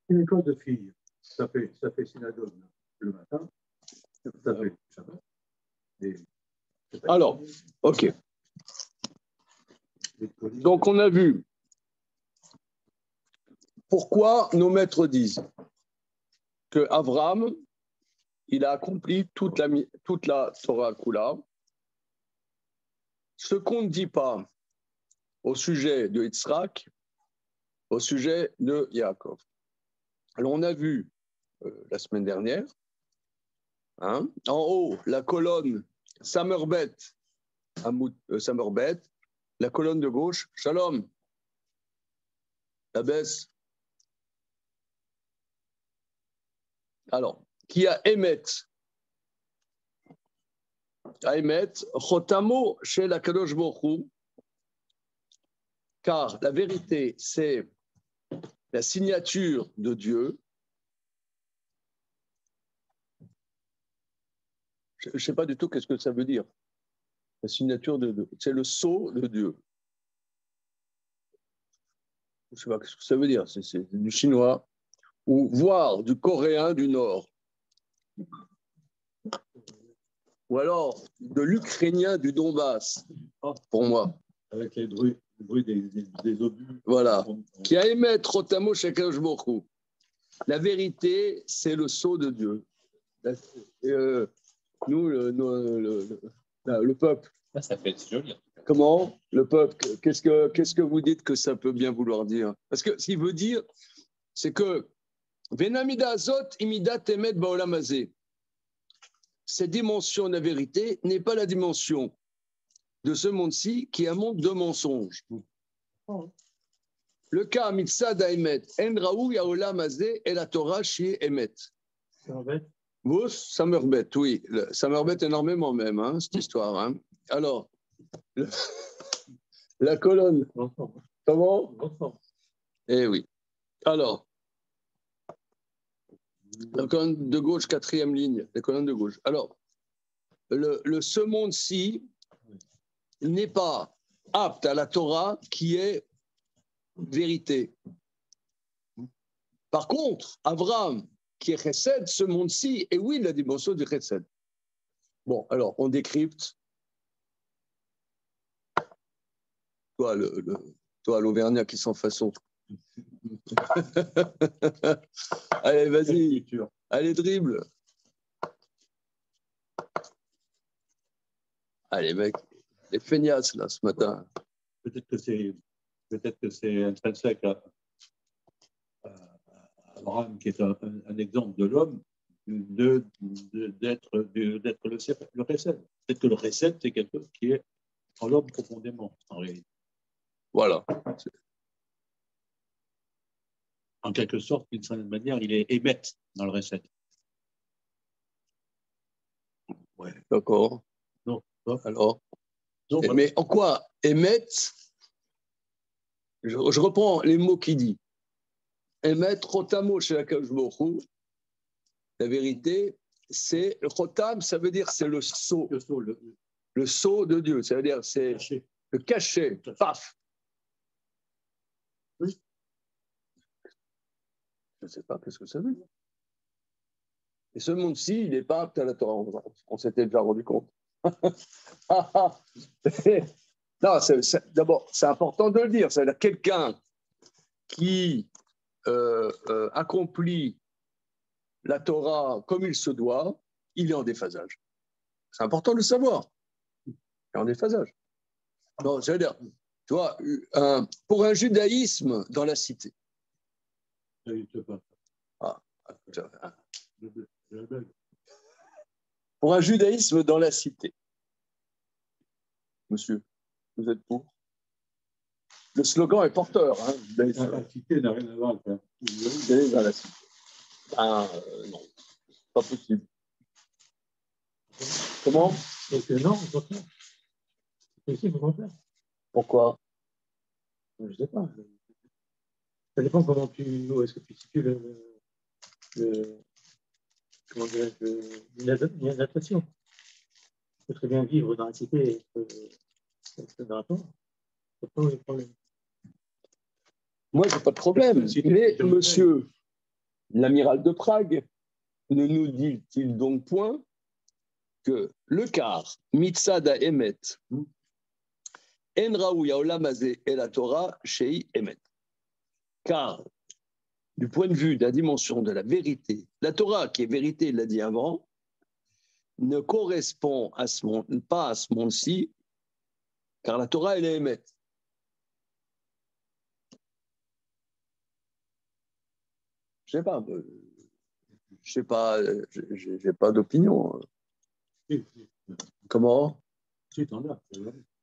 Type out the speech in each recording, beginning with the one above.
Une école de filles, ça fait synagogue le matin, ça fait Shabbat. Alors, ok. Donc, on a vu pourquoi nos maîtres disent que Abraham, il a accompli toute la Torah Kula. Ce qu'on ne dit pas au sujet de Yitzhak, au sujet de Yaakov. Alors, on a vu la semaine dernière, en haut, la colonne Samerbet, la colonne de gauche, Shalom, la baisse. Alors, qui a Emet, Chotamo chez la Kadosh Baruch Hu, car la vérité, c'est la signature de Dieu. Je ne sais pas du tout qu'est-ce que ça veut dire. La signature de Dieu. C'est le sceau de Dieu. Je ne sais pas ce que ça veut dire. C'est du chinois ou voire du coréen du Nord. Ou alors de l'ukrainien du Donbass, pour moi. Avec les bruits des obus. Voilà. Qui a émis Rotamo chez Kadosh Baruch Hu. La vérité, c'est le sceau de Dieu. Nous, le peuple. Ça peut être joli. Comment? Le peuple, qu'est-ce que vous dites que ça peut bien vouloir dire? Parce que ce qu'il veut dire, c'est que Venamida Azot imida temet baolam hazeh. Cette dimension de la vérité n'est pas la dimension de ce monde-ci qui est un monde de mensonges. Le cas mitzad haemet en raoui haolam hazeh et la Torah shi emet. Vous, ça me rebête, oui. Ça me rebête énormément même, cette histoire. Alors, la colonne. Comment? Eh oui. Alors, la colonne de gauche, 4e ligne, la colonne de gauche. Alors, ce monde-ci n'est pas apte à la Torah qui est vérité. Par contre, Abraham, qui est chesed, ce monde-ci, et oui, la dimension du chesed. Bon, alors, on décrypte. Toi, l'Auvergnat qui s'en façon. Allez, vas-y. Allez, dribble. Allez, mec, les feignasses, là, ce matin. Peut-être que c'est intrinsèque à Abraham, qui est un exemple de l'homme, d'être le chesed. Peut-être que le chesed, c'est quelque chose qui est en l'homme profondément, en réalité. Voilà. En quelque sorte, d'une certaine manière, il est émet dans le chesed. Ouais, d'accord. Non. Alors. Mais en quoi émet, je reprends les mots qu'il dit. Émettre Rotamo chez la Kadosh Baruch Hu, la vérité, c'est le Rotam, ça veut dire c'est le sceau. Le sceau de Dieu, ça veut dire c'est le cachet. Paf. Oui. Je ne sais pas qu'est-ce que ça veut dire. Et ce monde-ci, il n'est pas apte à la Torah. On s'était déjà rendu compte. Non, d'abord, c'est important de le dire. C'est-à-dire quelqu'un qui accomplit la Torah comme il se doit, il est en déphasage. C'est important de le savoir. Il est en déphasage. Non, c'est-à-dire, tu vois, pour un judaïsme dans la cité. Pour un judaïsme dans la cité. Monsieur, vous êtes pour? Le slogan est porteur. La cité n'a rien à voir avec dans la cité. Non, pas possible. Comment? Non, au contraire. C'est possible, au contraire. Pourquoi? Je ne sais pas. Ça dépend où est-ce que tu situes l'adaptation. Tu peux très bien vivre dans la cité et être dans la Torah. C'est pas le problème. Moi, je n'ai pas de problème. Mais monsieur l'amiral de Prague ne nous dit-il donc point que le quart, mitzada emet, en raouya olam hazeh et la Torah shei emet. Car, du point de vue de la dimension de la vérité, la Torah, qui est vérité, il l'a dit avant, ne correspond pas à ce monde-ci, car la Torah, elle est émet. Je sais pas, j'ai pas d'opinion. Comment? Si, t'en as.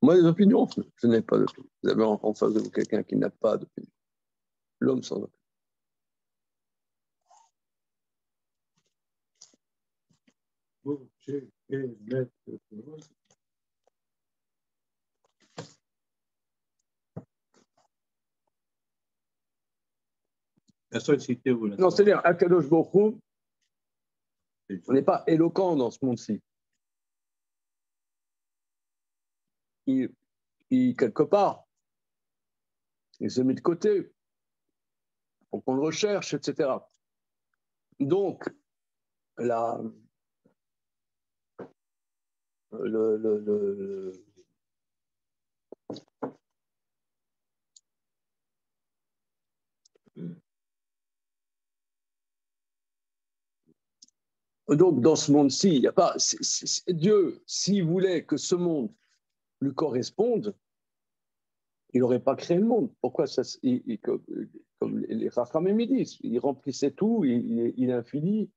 Moi, des opinions, je n'ai pas d'opinion. Vous avez en face de vous quelqu'un qui n'a pas d'opinion. L'homme sans opinion. La seule cité où Non, c'est-à-dire, Akadosh Baruch Hu, on n'est pas éloquent dans ce monde-ci. Il, quelque part, il se met de côté pour qu'on le recherche, etc. Donc, donc, dans ce monde-ci, il n'y a pas. Dieu, s'il voulait que ce monde lui corresponde, il n'aurait pas créé le monde. Pourquoi ça, comme les Rachamim disent, il remplissait tout, il est infini.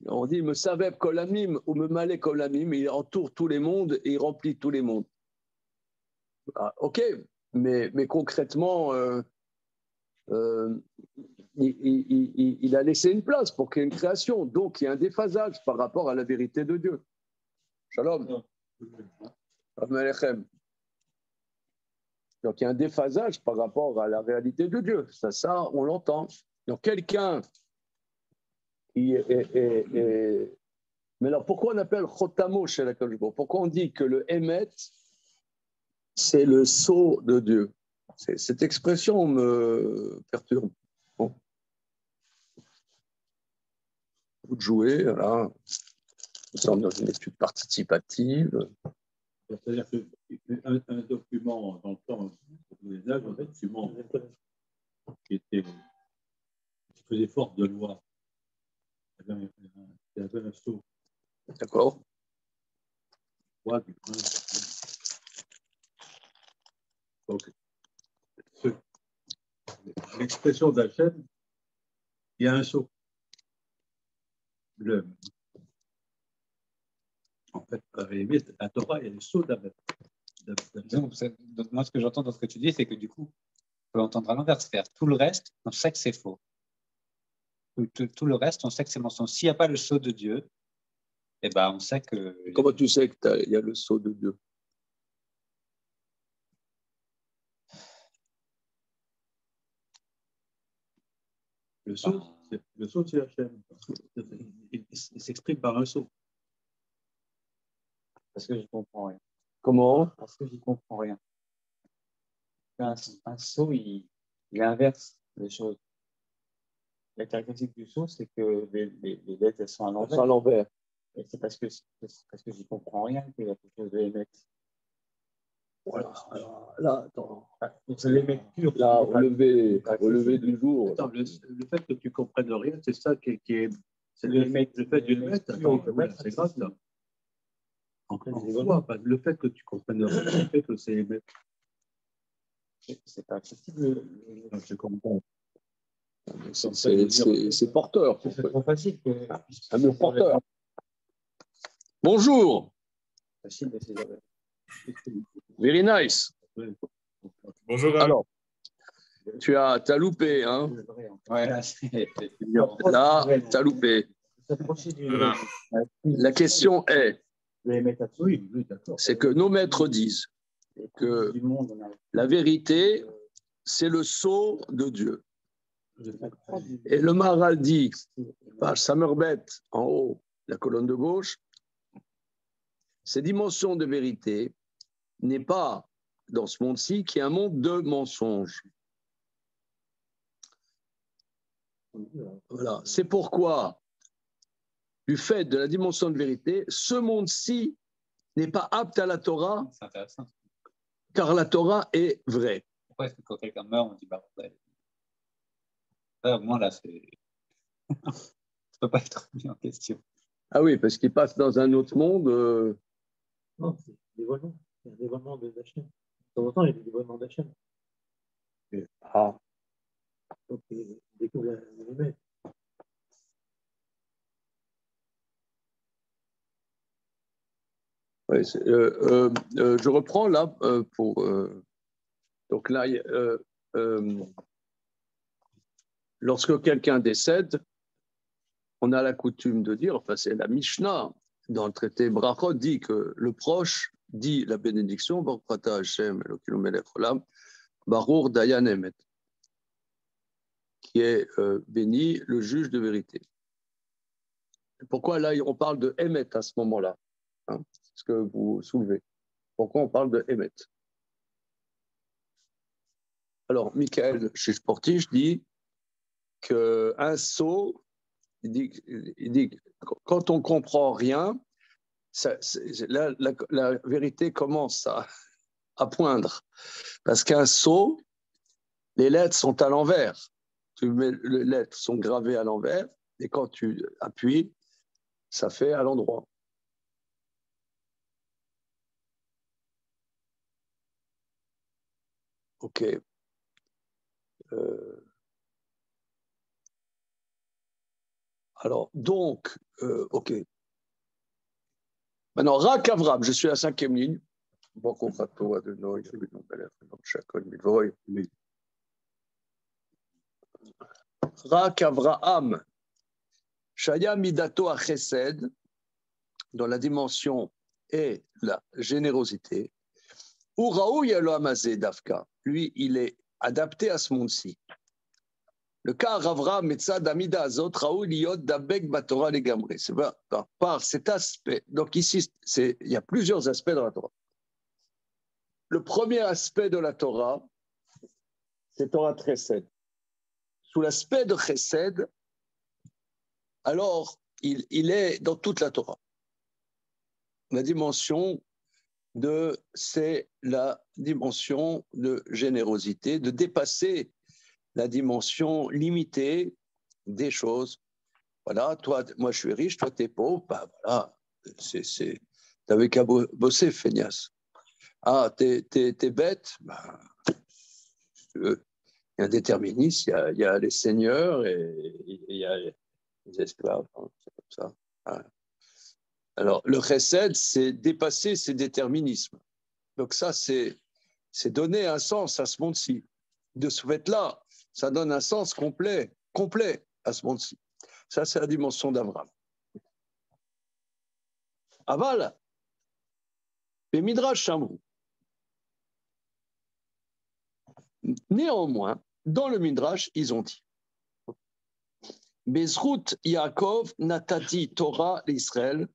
On dit me saveb kolamim ou me malé kolamim, il entoure tous les mondes et il remplit tous les mondes. Ah, ok, mais concrètement, il a laissé une place pour qu'il y ait une création. Donc, il y a un déphasage par rapport à la vérité de Dieu. Shalom. Donc, il y a un déphasage par rapport à la réalité de Dieu. Ça on l'entend. Donc, quelqu'un qui est... Mais alors, pourquoi on appelle Chotamo chez la Kodesh Baruch Hu? Pourquoi on dit que le Emet, c'est le sceau de Dieu? Cette expression me perturbe. Bon. Vous jouez, voilà. Nous sommes dans une étude participative. C'est-à-dire qu'un document dans le temps, les âges, en fait, qui faisait force de loi, il y avait un sceau. D'accord. Loi du prince. Donc, l'expression d'Hachem, il y a un sceau. En fait, à Torah, il y a le sceau d'Ahmed. Donc, moi, ce que j'entends dans ce que tu dis, c'est que du coup, on peut entendre à l'inverse, faire tout le reste, on sait que c'est faux. Tout le reste, on sait que c'est mensonge. S'il n'y a pas le sceau de Dieu, eh ben, on sait que... Comment tu sais qu'il y a le sceau de Dieu? Le sceau, c'est Hachem. Il s'exprime par un sceau. Parce que je comprends rien. Comment? Parce que je comprends rien. Un sceau, il inverse les choses. La caractéristique du sceau, c'est que les lettres, elles sont à l'envers. À l'envers. Et c'est parce que j'y comprends rien qu'il y a quelque chose de émettre. Voilà. Alors, là, attends. C'est l'émettre pur. Là, relevé du jour. Attends, le fait que tu ne comprennes rien, c'est ça qui est. C'est le fait du mettre. Attends, c'est grave ça. Le fait que tu comprennes rien, le fait que c'est émettre. C'est pas accessible. Je comprends. C'est porteur. C'est trop facile. Un mur porteur. Bonjour. Facile de ces Very nice. Bonjour. Alors, tu as loupé, hein? Ouais, là, tu as loupé. Voilà. La question est, Oui, d'accord. c'est que nos maîtres disent que la vérité, c'est le sceau de Dieu. Et le Maharal dit, page Samerbet, en haut, la colonne de gauche, ces dimensions de vérité n'est pas dans ce monde-ci qui est un monde de mensonges. Voilà. C'est pourquoi, du fait de la dimension de vérité, ce monde-ci n'est pas apte à la Torah, C'est intéressant. car la Torah est vraie. Pourquoi est-ce que quand quelqu'un meurt, on dit bah ouais. Là, au moins, là, c'est. Ça peut pas être mis en question. Ah oui, parce qu'il passe dans un autre monde. Non, c'est dévoilement. C'est un dévoilement d'Hachem. De temps en temps, il y a des dévoilements d'Hachem. Ah. Donc, il découvre la lumière. Oui, je reprends là pour. Donc là, lorsque quelqu'un décède, on a la coutume de dire, enfin c'est la Mishnah dans le traité Brachot dit que le proche dit la bénédiction, Baruch atah Hashem Elokeinu melech olam, Baruch Dayan Emet, qui est béni le juge de vérité. Pourquoi là on parle de Emet à ce moment-là, hein, c'est ce que vous soulevez. Pourquoi on parle de Emet? Alors, Michael chez Sportige dit qu'un sot, il dit quand on ne comprend rien, la vérité commence à poindre. Parce qu'un sot, les lettres sont à l'envers. Les lettres sont gravées à l'envers, et quand tu appuies, ça fait à l'endroit. OK. Alors, donc, OK. Maintenant, Rak Avram, je suis à la 5e ligne. Rak Avraham, Shaya Midato Achesed, dans la dimension et la générosité. Uraou Yalo Amazé Dafka, lui, il est adapté à ce monde-ci. Le cas Avraham Metzad Amida Azot Raoul Liot Dabek Batora Legamre. C'est par cet aspect. Donc ici, il y a plusieurs aspects dans la Torah. Le premier aspect de la Torah, c'est Torah Chesed. Sous l'aspect de Chesed, alors il est dans toute la Torah. La dimension c'est la dimension de générosité, de dépasser la dimension limitée des choses. Voilà, toi, moi je suis riche, toi tu es pauvre, bah voilà, t'avais qu'à bosser, feignasse. Ah, t'es bête, bah, il y a un déterministe, il y a les seigneurs et il y a les esclaves, hein, c'est comme ça. Voilà. Alors, le chesed, c'est dépasser ces déterminismes. Donc ça, c'est donner un sens à ce monde-ci. De ce fait-là, ça donne un sens complet à ce monde-ci. Ça, c'est la dimension d'Abraham. Aval, les Midrash Shamru. Néanmoins, dans le Midrash, ils ont dit Bezrut Yaakov natati Torah l'Israël,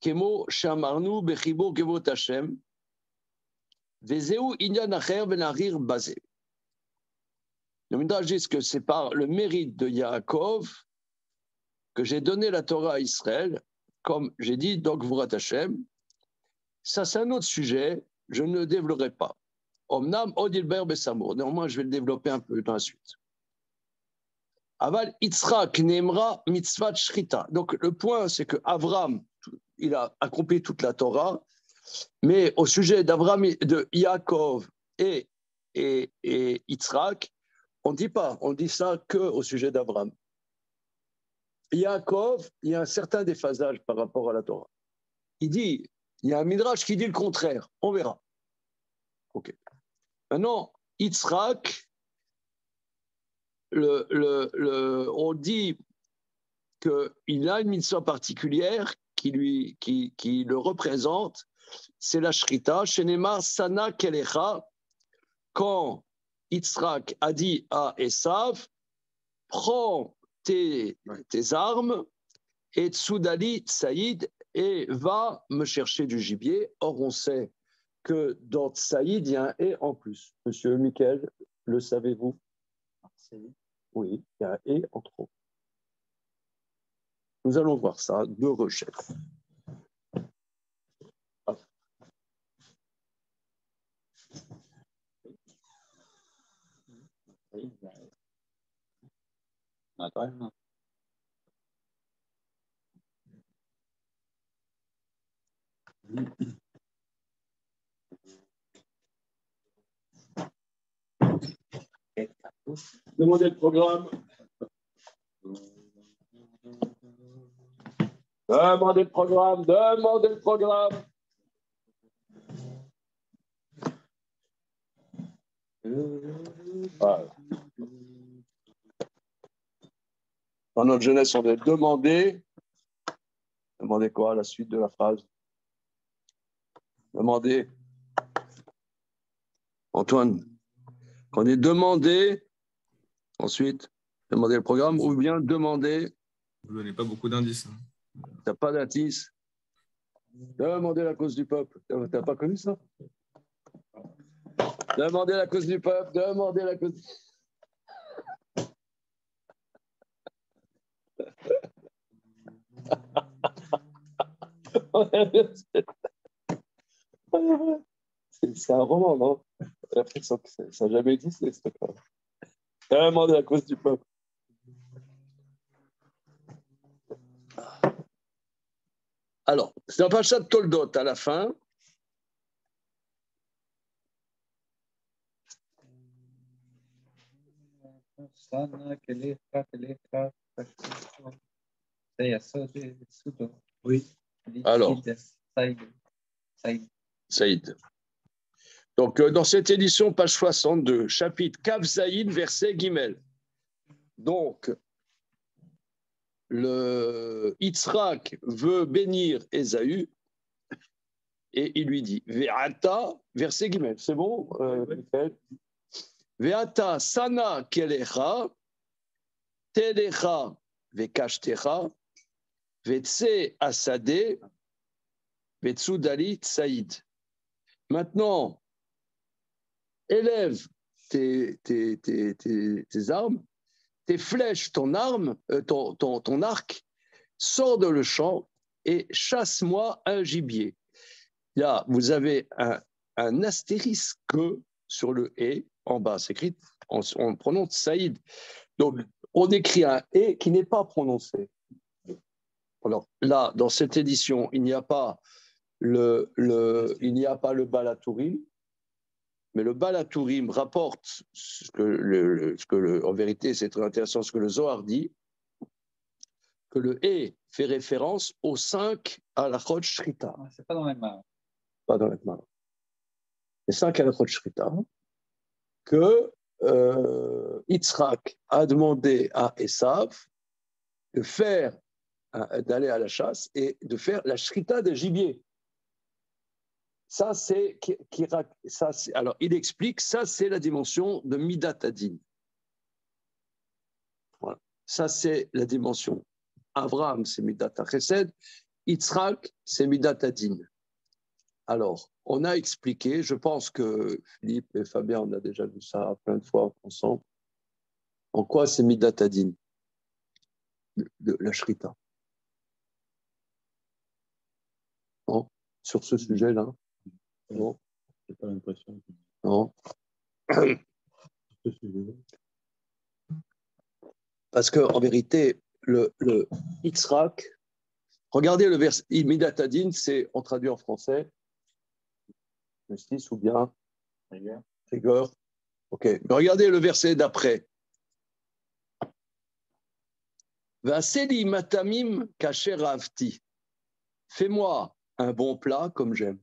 kemo shamarnu bechibo kevot Hashem, vezeu inyan acher venarir bazé. Le Midrash dit que c'est par le mérite de Yaakov que j'ai donné la Torah à Israël, comme j'ai dit, donc Gvurat Hashem. Ça, c'est un autre sujet, je ne le développerai pas. Omnam odilber besamur. Néanmoins, je vais le développer un peu dans la suite. Aval Yitzhak Nemra mitzvat shrita. Donc, le point, c'est que Avram, il a accompli toute la Torah, mais au sujet d'Avram, de Yaakov et Yitzhak, on ne dit pas, on dit ça qu'au sujet d'Avram. Yaakov, il y a un certain déphasage par rapport à la Torah. Il y a un midrash qui dit le contraire. On verra. Ok. Maintenant, Yitzhak, on dit qu'il a une mitzvah particulière qui le représente. C'est la shrita. Shenema sana kelecha. Quand Yitzhak a dit à Esav, prends tes armes et Tsoudali Saïd et va me chercher du gibier. Or, on sait que dans Saïd, il y a un et en plus. Monsieur Michael, le savez-vous? Oui, il y a un et en trop. Nous allons voir ça de recherche. Naturellement. Demandez le programme. Demandez le programme. Demandez le programme. Voilà. Dans notre jeunesse, on est demandé. Demandez quoi, la suite de la phrase? Demandez. Antoine, quand on est demandé, ensuite, demandez le programme, ou bien demander. Vous ne donnez pas beaucoup d'indices. Tu n'as pas d'indice. Demandez la cause du peuple. Tu n'as pas connu ça? Demandez la cause du peuple. Demandez la cause. C'est un roman, non? J'ai l'impression que ça n'a jamais existé, ce truc-là. Demandez la cause du peuple. Alors, c'est un Parashat Toldot à la fin. Oui. Alors, Saïd. Donc, dans cette édition, page 62, chapitre Kav Zaïd, verset Gimel. Donc, le Yitzhak veut bénir Ésaü et il lui dit Ve'ata, verset Gimel. C'est bon, Michael? Ve'ata sana kelecha, telecha ve'kashtecha, ve'tse asade, ve'tsudali tsaïd. Maintenant, élève tes armes, tes flèches, ton arme, ton arc, sors de le champ et chasse-moi un gibier. Là, vous avez un astérisque sur le « et » en bas, c'est écrit, on prononce Saïd. Donc, on écrit un « et » qui n'est pas prononcé. Alors là, dans cette édition, il n'y a pas le Balatourim, mais le Balatourim rapporte en vérité, c'est très intéressant ce que le Zohar dit, que le « et » fait référence aux 5 à la Chod Shrita. C'est pas dans les mains. Pas dans les mains. Les 5 à la Chod Shrita, que Yitzhak a demandé à Esav d'aller à la chasse et de faire la Shrita des gibiers. Ça, alors, il explique, ça, c'est la dimension de Midat Adin. Voilà. Ça, c'est la dimension. Abraham, c'est Midat Chesed. Yitzhak, c'est Midat Adin. Alors, on a expliqué, je pense que Philippe et Fabien, on a déjà vu ça plein de fois ensemble. En quoi c'est Midat Adin, de la Shrita? Non, sur ce sujet-là? Non. Je n'ai pas l'impression. Non. Parce qu'en vérité, le Yitzhak, regardez le verset, Midat Adin, c'est, on traduit en français, justice ou bien rigueur. Ok, mais regardez le verset d'après. Vaseli matamim kasher avti. Fais-moi un bon plat comme j'aime.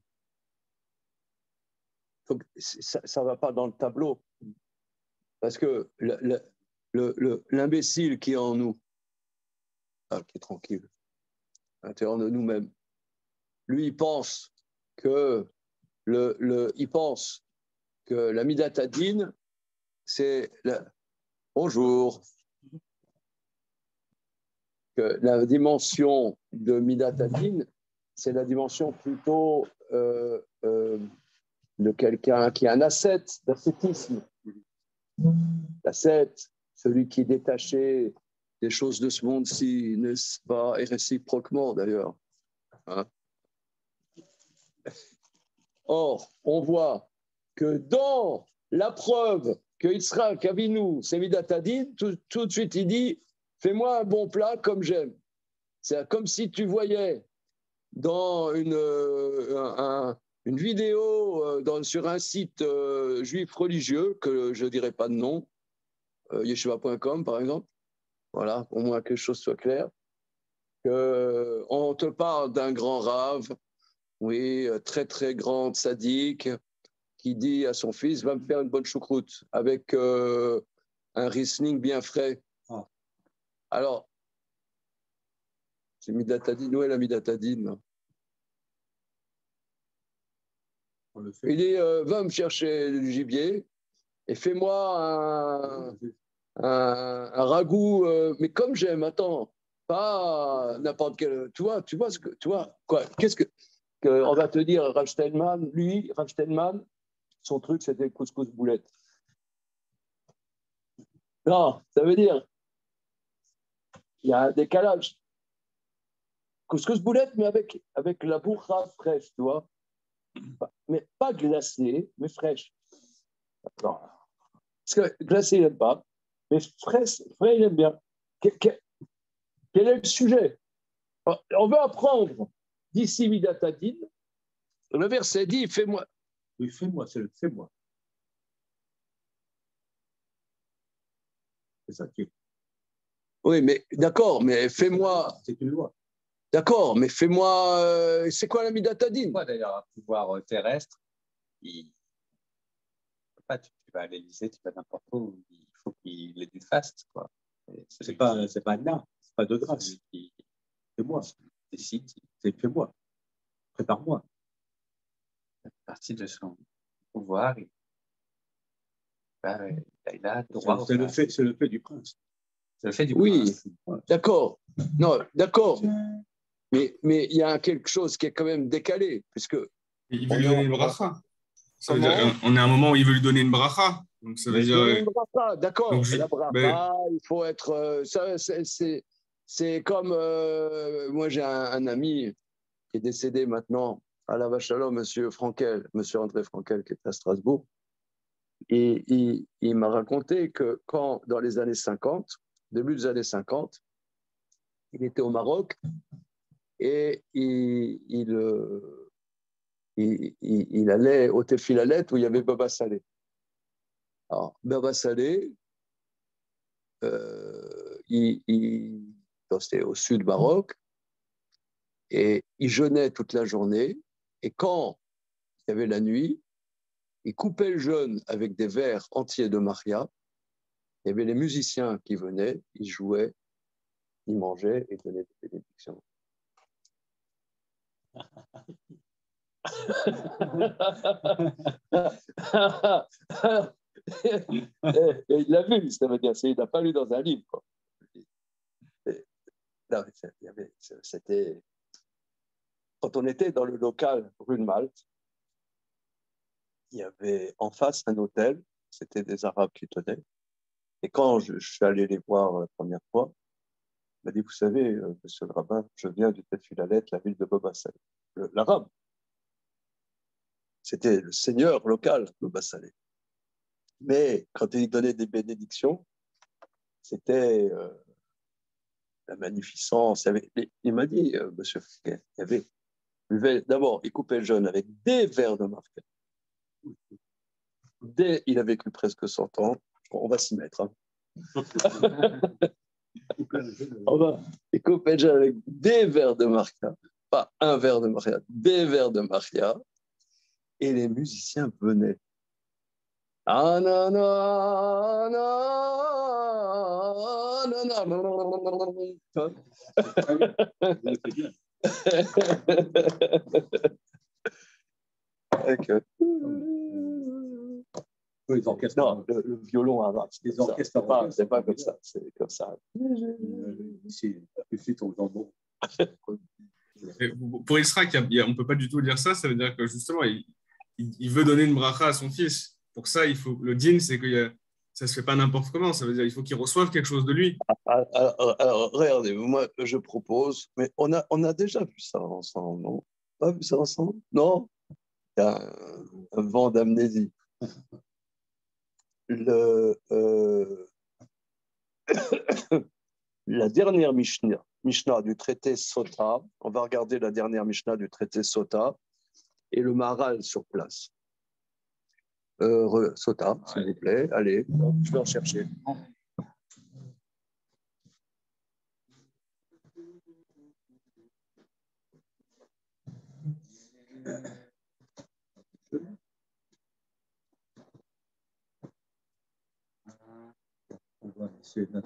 Ça ne va pas dans le tableau. Parce que l'imbécile qui est en nous, qui est tranquille, à l'intérieur de nous-mêmes, lui, il pense que la Midat Adin, c'est bonjour. Que la dimension de Midat Adin, c'est la dimension plutôt de quelqu'un qui est un ascète, d'ascétisme. L'ascète, celui qui est détaché des choses de ce monde-ci, n'est-ce pas, et réciproquement d'ailleurs. Hein? Or, on voit que dans la preuve que Yitzhak Avinu s'est mis d'Atadin, tout de suite il dit « Fais-moi un bon plat comme j'aime ». C'est comme si tu voyais dans une vidéo sur un site juif religieux, que je ne dirai pas de nom, yeshiva.com par exemple, voilà, au moins que les choses soient claires, on te parle d'un grand rave, oui, très très grand sadique, qui dit à son fils, va me faire une bonne choucroute avec un Riesling bien frais. Ah. Alors, c'est Midatadine, où est la Midatadine? Il dit, va me chercher du gibier et fais-moi un ragoût, mais comme j'aime, attends, pas n'importe quel. Tu vois ce que, tu vois, quoi, qu'est-ce que on va te dire, Rav Steinman, son truc, c'était couscous boulette. Non, ça veut dire, il y a un décalage. Couscous boulette, mais avec la bourra fraîche, tu vois. Mais pas glacée, mais fraîche. Non. Parce que glacé, il n'aime pas. Mais frais, il aime bien. Quel est le sujet? On veut apprendre d'ici Midatadine. Le verset dit, fais-moi. Oui, fais-moi, c'est le fais-moi. C'est ça qui est. Oui, mais d'accord, mais fais-moi. C'est une loi. D'accord, mais fais-moi. C'est quoi la Midatadine? Moi, d'ailleurs, un pouvoir terrestre, pas, tu vas à l'Élysée, tu vas n'importe où, il faut qu'il ait du faste, quoi. C'est pas là, c'est pas de grâce. Fais-moi. Décide. C'est fais-moi. Prépare-moi. Partie de son pouvoir, il a droit. C'est le fait du prince. C'est le fait du Oui, prince. d'accord. Non, d'accord. Mais il y a quelque chose qui est quand même décalé, puisque. Il veut lui donner une bracha. Ça veut Comment? dire, on est à un moment où il veut lui donner une bracha. Donc ça veut dire. Une bracha, d'accord. Donc, La bracha, il faut être. C'est comme. Moi, j'ai un ami qui est décédé maintenant, à la Vachalom, monsieur André Frankel, qui est à Strasbourg. Et il m'a raconté que quand, dans les années 50, début des années 50, il était au Maroc et il allait au Tefilalet où il y avait Baba Saleh. Alors, Baba Saleh, c'était au sud Maroc, et il jeûnait toute la journée, et quand il y avait la nuit, il coupait le jeûne avec des verres entiers de Maria. Il y avait les musiciens qui venaient, ils jouaient, ils mangeaient et donnaient des bénédictions. Et il l'a vu, ça veut dire, il n'a pas lu dans un livre, quoi. Non, c'était quand on était dans le local rue de Malte, il y avait en face un hôtel, c'était des Arabes qui tenaient. Et quand je suis allé les voir la première fois, il m'a dit, vous savez, monsieur le rabbin, je viens du Tefilhalet, la ville de Baba Saleh. L'arabe. C'était le seigneur local, Baba Saleh. Mais quand il donnait des bénédictions, c'était la magnificence. Il m'a dit, monsieur Fouquet, d'abord, il coupait le jeûne avec des verres de Marquet. Il a vécu presque 100 ans. On va s'y mettre. Hein. Il coupait le jeûne avec des verres de Maria. Pas un verre de Maria, des verres de Maria. Et les musiciens venaient. Ah non, non, non, non, non, non. Les orchestres. Non, le violon avant. Les orchestres. C'est pas comme ça. C'est comme ça. Ici, au jambon. Pour Israël, on ne peut pas du tout dire ça. Ça veut dire que justement, il veut donner une bracha à son fils. Pour ça, il faut, le din, c'est que ça ne se fait pas n'importe comment. Ça veut dire qu'il faut qu'il reçoive quelque chose de lui. Alors, regardez, moi, je propose, mais on a déjà vu ça ensemble, non? Pas vu ça ensemble? Non? Il y a un vent d'amnésie. Le, la dernière Mishnah du traité Sota, on va regarder la dernière Mishnah du traité Sota et le Maharal sur place. Sota, s'il vous plaît, allez, je vais en chercher. On va essayer de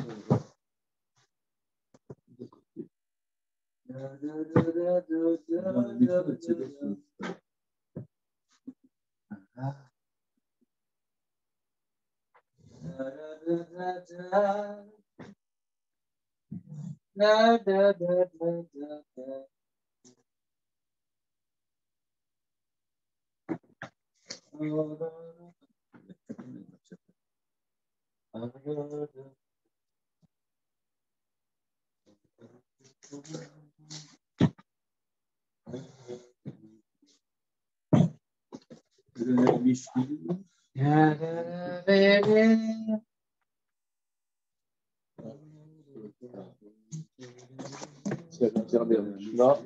C'est la dernière Mishnah.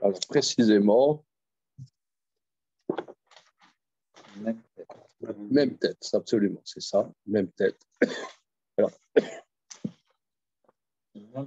Alors, précisément, même tête, absolument, c'est ça, même tête. Alors, bon,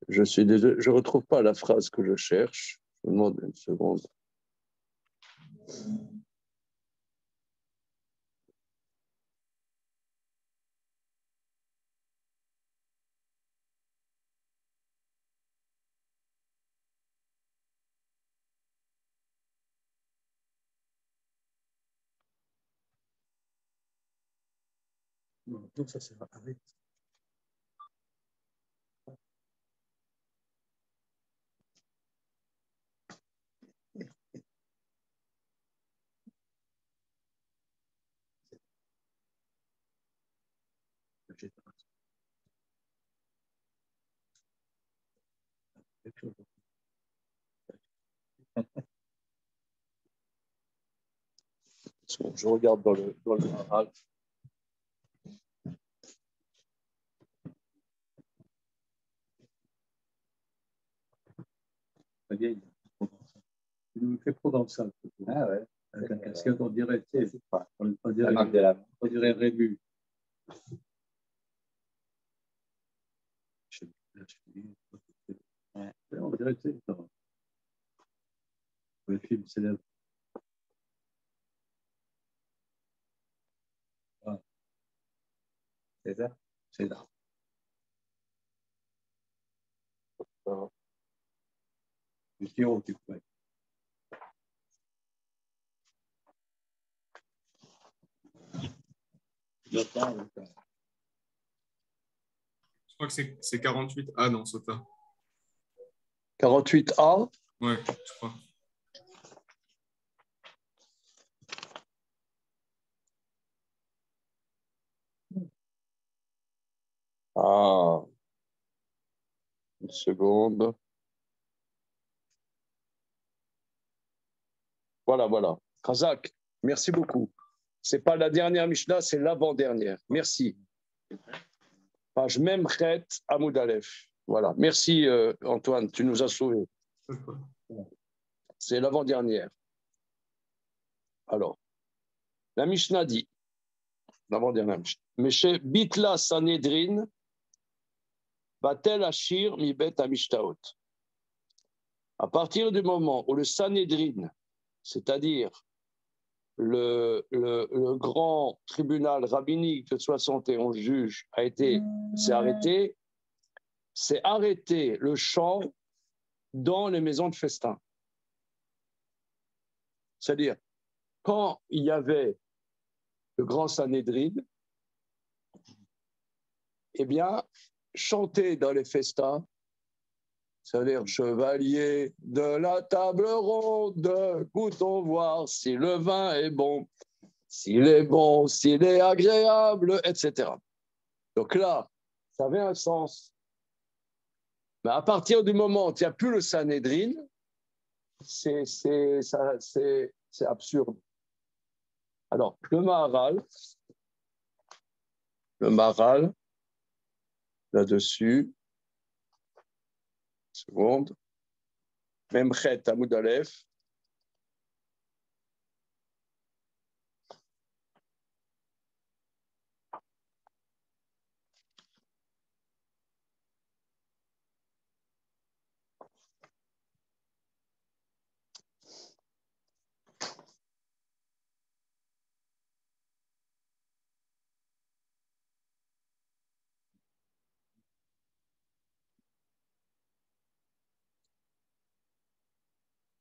je suis désolé, je ne retrouve pas la phrase que je cherche. Je me demande une seconde. Non, ça c'est arrête. Je regarde dans le Maharal. Très bien. Il nous fait provençal. Ah ouais. Avec la casquette, on dirait, tu sais, on La dirait, marque de la main. on dirait Rému. Ouais. On dirait, tu sais, dans le film célèbre. Ah, C'est ça. c'est là. Le tiro, tu crois. Le temps, le temps. Je crois que c'est 48. Ah non, Sota. 48A. Ouais, je crois. Ah, une seconde. Voilà. Kazak, merci beaucoup. Ce n'est pas la dernière Mishnah, c'est l'avant-dernière. Merci. Page Memchet Amoud Aleph. Voilà. Merci Antoine, tu nous as sauvés. C'est l'avant-dernière. Alors, la Mishnah dit, l'avant-dernière Mishnah, Meshe Bitla Sanhedrin, Batel Ashir Mibet Amishtaot. À partir du moment où le Sanhedrin, c'est-à-dire le grand tribunal rabbinique de 71 juges s'est arrêté le chant dans les maisons de festin. C'est-à-dire, quand il y avait le grand Sanhédrin, eh bien, chanter dans les festins, c'est-à-dire chevalier de la table ronde, goûtons voir si le vin est bon, s'il est bon, s'il est agréable, etc. Donc là, ça avait un sens. Mais à partir du moment où il n'y a plus le Sanhédrin, c'est absurde. Alors, le Maharal, là-dessus, seconde, Memchet Amoud Aleph,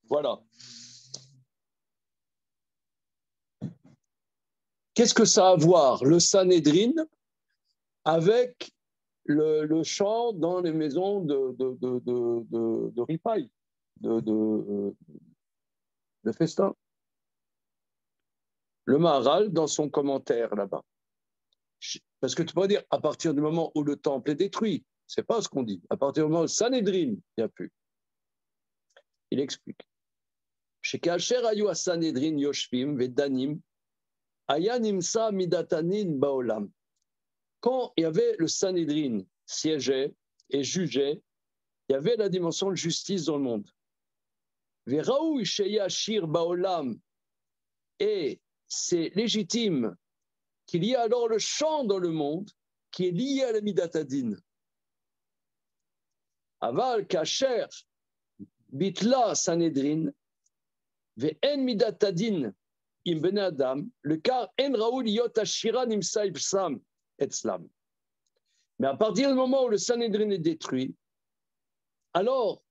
voilà. Qu'est-ce que ça a à voir, le Sanhédrin, avec le chant dans les maisons de ripaille, de festin? Le Maharal, dans son commentaire là-bas, parce que tu peux dire, à partir du moment où le temple est détruit, c'est pas ce qu'on dit. À partir du moment où le Sanhédrin, il n'y a plus. Il explique. Chez Kacher Ayu Sanhédrin Yoshvim Vedanim, Ayanimsa Midatanin Baolam. Quand il y avait le Sanhédrin siégeait et jugeait, il y avait la dimension de justice dans le monde. Veraou Isheyashir Baolam, et c'est légitime qu'il y ait alors le chant dans le monde qui est lié à la Midatadin. Aval Kacher Bitla Sanhédrin, Ve'en Midatadin im Ben Adam, le car En Raoul Yot Ashira Nimsa Ibsam Etzlam. Mais à partir du moment où le Sanhédrin est détruit, alors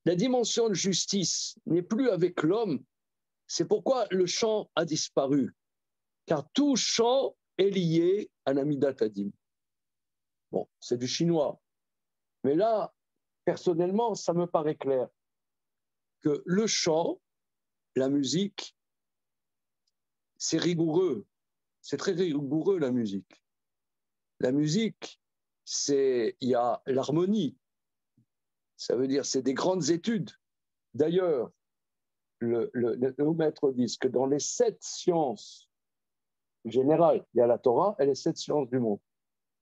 la dimension de justice n'est plus avec l'homme. C'est pourquoi le chant a disparu. Car tout chant est lié à la Midatadin. Bon, c'est du chinois. Mais là, personnellement, ça me paraît clair que le chant, la musique, c'est rigoureux. C'est très rigoureux, la musique. La musique, il y a l'harmonie. Ça veut dire c'est des grandes études. D'ailleurs, nos maîtres disent que dans les 7 sciences générales, il y a la Torah et les 7 sciences du monde.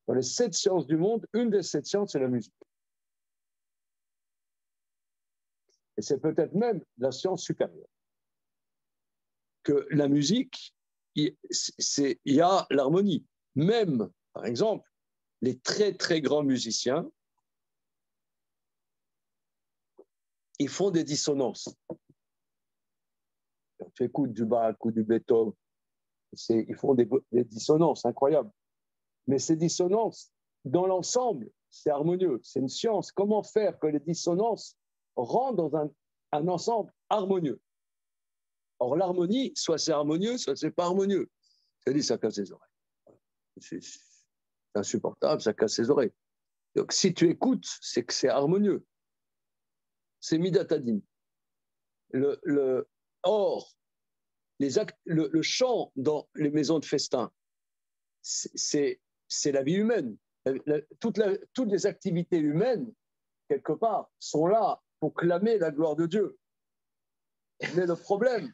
Dans les 7 sciences du monde, une des 7 sciences, c'est la musique. Et c'est peut-être même la science supérieure. Que la musique, il y a l'harmonie. Même, par exemple, les très, très grands musiciens, ils font des dissonances. Quand tu écoutes du Bach ou du Beethoven, ils font des dissonances incroyables. Mais ces dissonances, dans l'ensemble, c'est harmonieux. C'est une science. Comment faire que les dissonances rentrent dans un ensemble harmonieux? Or, l'harmonie, soit c'est harmonieux, soit c'est pas harmonieux. C'est-à-dire, ça casse les oreilles. C'est insupportable, ça casse les oreilles. Donc, si tu écoutes, c'est que c'est harmonieux. C'est midatadin. Or, le chant dans les maisons de festin, c'est la vie humaine. Toutes les activités humaines, quelque part, sont là pour clamer la gloire de Dieu. Mais le problème,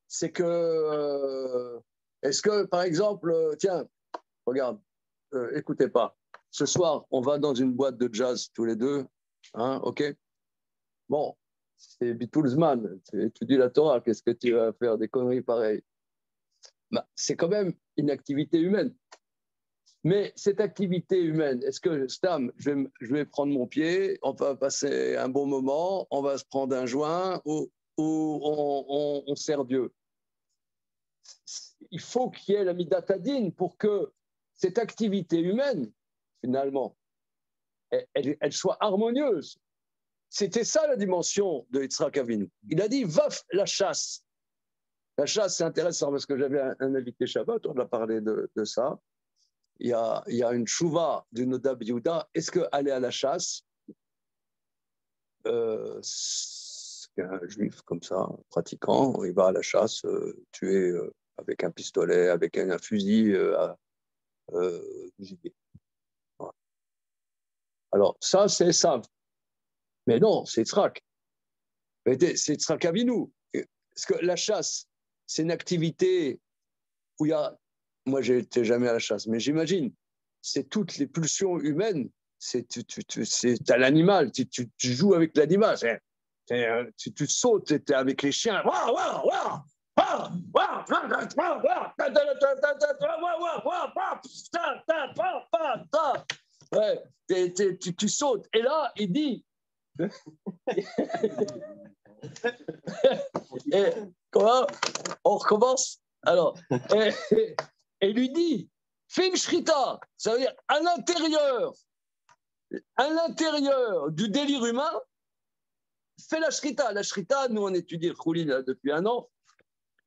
c'est que, est-ce que, par exemple, tiens, regarde, écoutez pas, ce soir, on va dans une boîte de jazz tous les deux, hein, ok? Bon, c'est Beatlesman, tu étudies la Torah, qu'est-ce que tu vas faire des conneries pareilles? Bah, c'est quand même une activité humaine. Mais cette activité humaine, est-ce que, Stam, je vais prendre mon pied, on va passer un bon moment, on va se prendre un joint ou on sert Dieu? Il faut qu'il y ait la midatadine pour que cette activité humaine, finalement, elle soit harmonieuse. C'était ça la dimension de Yitzhak Avinu. Il a dit, va la chasse. La chasse, c'est intéressant parce que j'avais un invité Shabbat, on a parlé de ça. Il y a une chouva du Nodab Yehuda. Est-ce qu'aller à la chasse, c'est un juif comme ça, pratiquant, il va à la chasse, tuer avec un pistolet, avec un fusil, du gibier. Voilà. Alors, ça, c'est Esav. Mais non, c'est Yitzhak. C'est Yitzhak Avinu. Parce que la chasse, c'est une activité où il y a. Moi, je n'étais jamais à la chasse, mais j'imagine, c'est toutes les pulsions humaines. C'est à l'animal, tu joues avec l'animal. Tu sautes, tu es avec les chiens. Ouais, tu sautes. Et là, il dit. Et, comment? On recommence. Alors, et lui dit, fais une shrita. Ça veut dire à l'intérieur du délire humain, fais la shrita. La shrita, nous on étudie le Choulin depuis 1 an.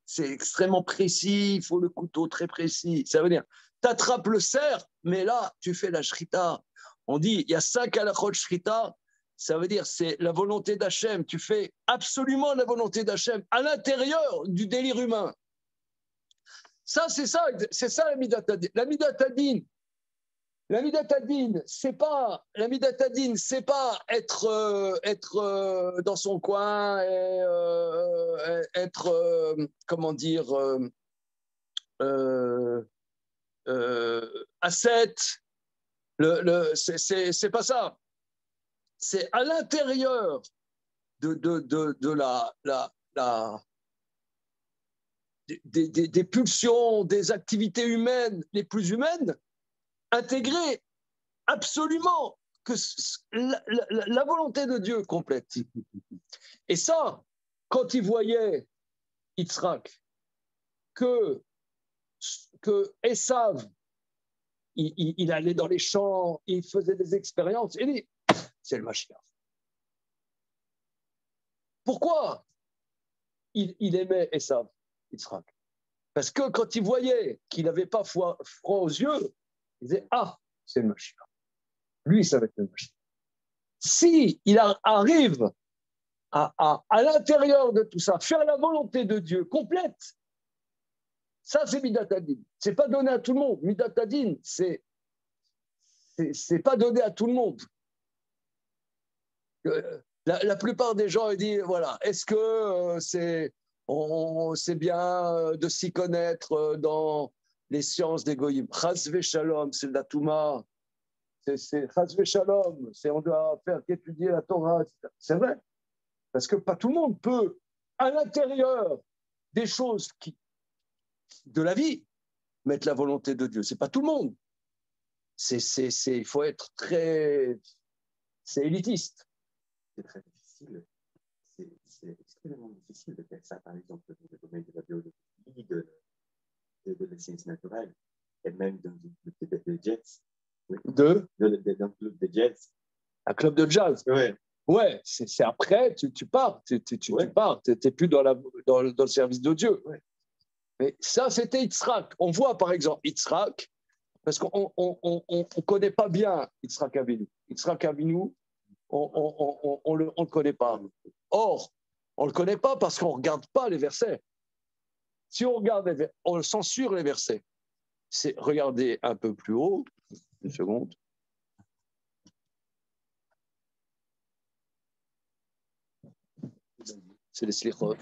C'est extrêmement précis, il faut le couteau très précis. Ça veut dire, tu attrapes le cerf, mais là, tu fais la shrita. On dit, il y a 5 halachot shrita. Ça veut dire, c'est la volonté d'Hachem. Tu fais absolument la volonté d'Hachem à l'intérieur du délire humain. Ça, c'est ça la midatadine. La midatadine, c'est pas être dans son coin et être comment dire ascète. C'est pas ça. C'est à l'intérieur de des pulsions, des activités humaines les plus humaines, intégrer absolument que la volonté de Dieu complète. Et ça, quand il voyait Yitzhak, que Esav, il allait dans les champs, il faisait des expériences, il dit, c'est le Mashiach. Pourquoi il aimait Esav, Yitzhak? Parce que quand il voyait qu'il n'avait pas froid aux yeux, il disait, ah, c'est le Mashiach. Lui, ça va être le Mashiach. Si il arrive à l'intérieur de tout ça, faire la volonté de Dieu complète, ça, c'est Midatadin. Ce n'est pas donné à tout le monde. Midatadin, c'est pas donné à tout le monde. La plupart des gens ils disent, voilà, est-ce que c'est bien de s'y connaître dans les sciences des goyim? Chas v'shalom, c'est de la Touma. C'est chas v'shalom, on doit faire qu'étudier la Torah, etc. C'est vrai, parce que pas tout le monde peut, à l'intérieur des choses de la vie, mettre la volonté de Dieu. C'est pas tout le monde. Il faut être très... C'est élitiste. C'est très difficile. C'est extrêmement difficile de faire ça, par exemple, dans le domaine de la biologie, de la science naturelle, et même dans le de jazz. Oui. Dans le club de jazz. Un club de jazz. Ouais. Ouais, c'est après, tu pars. Tu pars. Tu n'es plus dans le service de Dieu. Ouais. Mais ça, c'était Yitzhak. On voit, par exemple, Yitzhak, parce qu'on ne connaît pas bien Yitzhak Avinu. Yitzhak Avinu, on ne le connaît pas. Or, on ne le connaît pas parce qu'on ne regarde pas les versets. Si on regarde, on censure les versets. Regardez un peu plus haut, une seconde. C'est les slichot.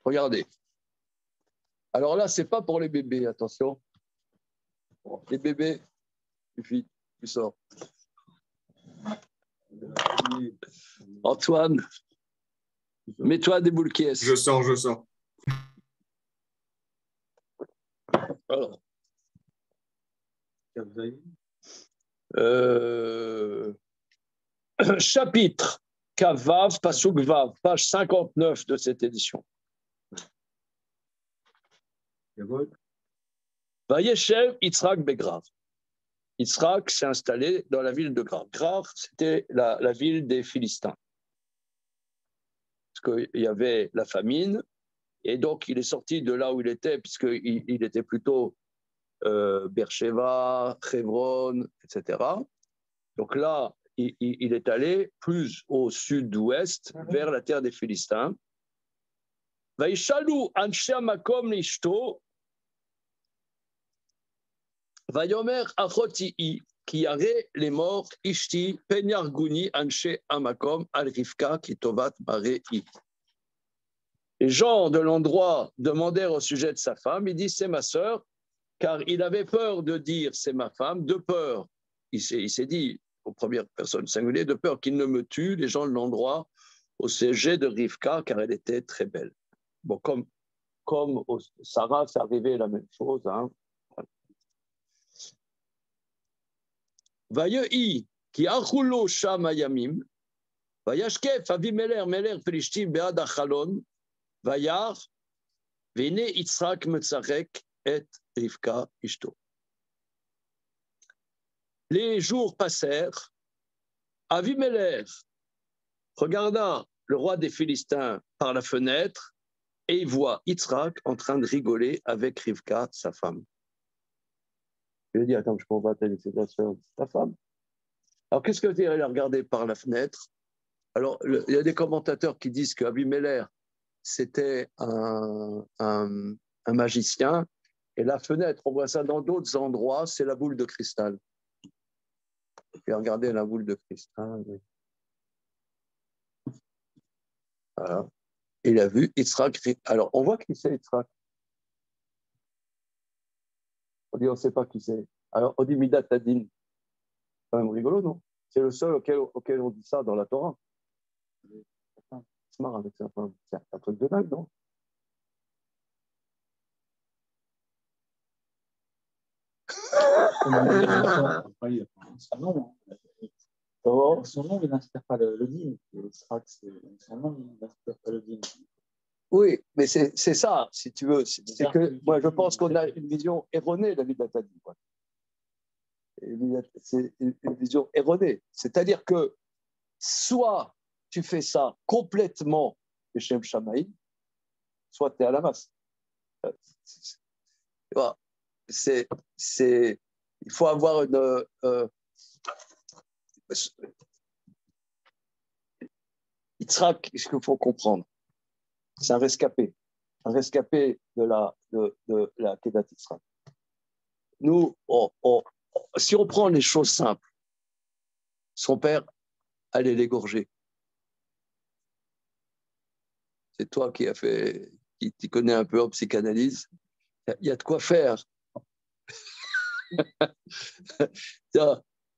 Regardez. Alors là, ce n'est pas pour les bébés, attention. Les bébés, tu sors. Antoine, mets-toi des boules qui Je sors. Alors. Chapitre Kavav, Pasuk Vav, page 59 de cette édition. Vayeshev Yitzhak Begrav. Yitzhak s'est installé dans la ville de Grav. Grav, c'était la ville des Philistins. Parce qu'il y avait la famine, et donc il est sorti de là où il était, puisqu'il était plutôt Beersheba, Hebron, etc. Donc là, il est allé plus au sud-ouest, vers la terre des Philistins. Vaishalu anshe makom lishto, vayomer achoti ki yare les morts ishti penyarguni anshe amakom al rivka ki tovat marei. Les gens de l'endroit demandèrent au sujet de sa femme, il dit c'est ma sœur, car il avait peur de dire c'est ma femme, de peur, il s'est dit aux premières personnes singulières, de peur qu'il ne me tue, les gens de l'endroit, au sujet de Rivka, car elle était très belle. Bon, comme Sarah, c'est arrivé la même chose. Hein. Vayehi, ki achulo sham ayamim, vayashkef avimeler meler pelishtim bead achalon, vayar, vene Yitzhak metzarek et Rivka ishto. Les jours passèrent, Avimelech regarda le roi des Philistins par la fenêtre et il voit Yitzhak en train de rigoler avec Rivka, sa femme. Il lui dit, attends, je peux pas t'aider, c'est ta femme. Alors, qu'est-ce que veut dire, il a regardé par la fenêtre? Alors, il y a des commentateurs qui disent qu'Abimelech, c'était un magicien, et la fenêtre, on voit ça dans d'autres endroits, c'est la boule de cristal. Et regardez la boule de cristal. Voilà. Il a vu Yitzhak. Alors, on voit qui c'est Yitzhak. On dit, on ne sait pas qui c'est. Alors, on dit Midat Adin. C'est quand même rigolo, non? C'est le seul auquel on dit ça dans la Torah. C'est marrant avec ça. C'est un truc de dingue, non? Son nom, il n'inspire pas le dîme. Son nom, il n'inspire pas le dîme. Oui, mais c'est ça, si tu veux. C'est que moi, je pense qu'on a une vision erronée de la vie d'Atadi. C'est une vision erronée. C'est-à-dire que soit tu fais ça complètement de Shem Shamaï, soit tu es à la masse. Il faut avoir une. Yitzhak, ce qu'il faut comprendre, c'est un rescapé de la Kedat Yitzhak. nous, si on prend les choses simples, son père allait l'égorger. C'est toi qui connais un peu en psychanalyse. Il y a de quoi faire.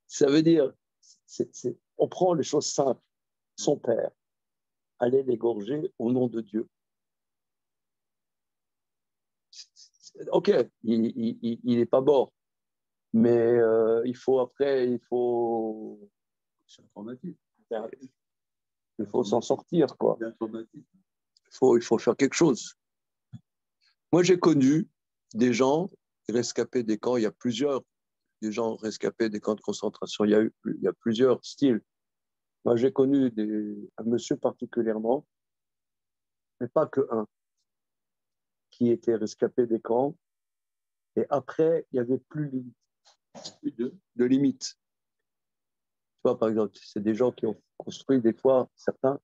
Ça veut dire, on prend les choses simples. Son père allait l'égorger au nom de Dieu. Ok, il n'est pas mort, mais il faut C'est un traumatisme. Il faut s'en sortir, quoi. C'est un traumatisme. Il faut faire quelque chose. Moi, j'ai connu des gens rescapés des camps. Il y a plusieurs des gens rescapés des camps de concentration. Il y a plusieurs styles. Moi, j'ai connu un monsieur particulièrement, mais pas que un, qui était rescapé des camps. Et après, il n'y avait plus de limite. Tu vois, par exemple, c'est des gens qui ont construit des fois, certains,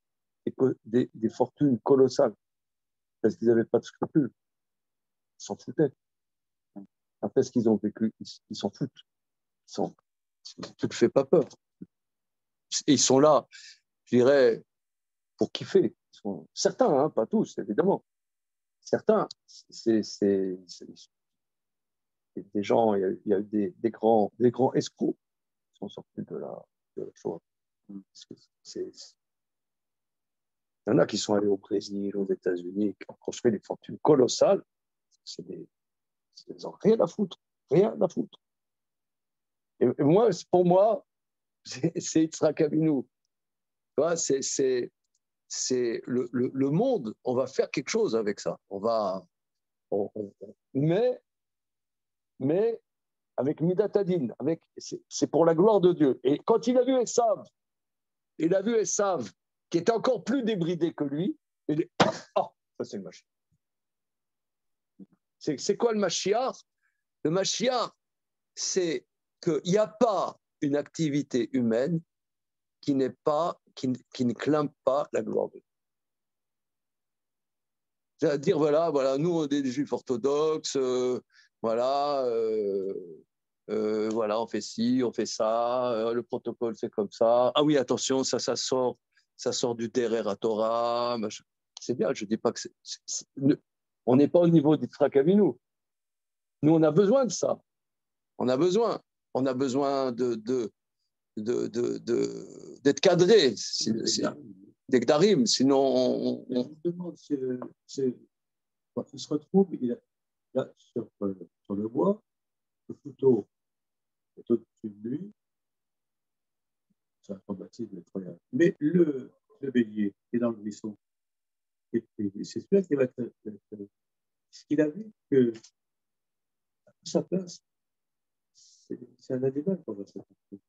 des fortunes colossales, parce qu'ils n'avaient pas de scrupules. Ils s'en foutaient. Après ce qu'ils ont vécu, ils s'en foutent. Tu ne te fais pas peur. Et ils sont là, je dirais, pour kiffer. Certains, hein, pas tous, évidemment. Certains, c'est des gens, il y a eu des grands escrocs qui sont sortis de la chose. Il y en a qui sont allés au Brésil, aux États-Unis, qui ont construit des fortunes colossales. Ils n'ont rien à foutre. Rien à foutre. Et moi, pour moi, c'est Yitzhak Avinu. Tu vois, c'est le monde. On va faire quelque chose avec ça. Mais avec Midat Hadin, c'est pour la gloire de Dieu. Et quand il a vu Esav, qui était encore plus débridé que lui, il dit, oh, ça c'est le Mashiach. C'est quoi le Mashiach? Le Mashiach, c'est qu'il n'y a pas une activité humaine qui ne clame pas la gloire de Dieu. C'est-à-dire, voilà, nous, on est des juifs orthodoxes, voilà, on fait ci, on fait ça, le protocole, c'est comme ça. Ah oui, attention, ça sort du Derer à Torah. Machin. C'est bien, je ne dis pas que on n'est pas au niveau d'Yitzhak Avinu. Nous, on a besoin de ça. On a besoin d'être cadré, des Gdarim, sinon on... Je me demande quand il se retrouve, là, sur le bois, le couteau est au-dessus de lui, c'est un traumatisme incroyable. Mais le bélier qui est dans le buisson, et c'est celui-là qui va être. Ce qu'il a vu que à sa place, c'est un animal qu'on va se retrouver.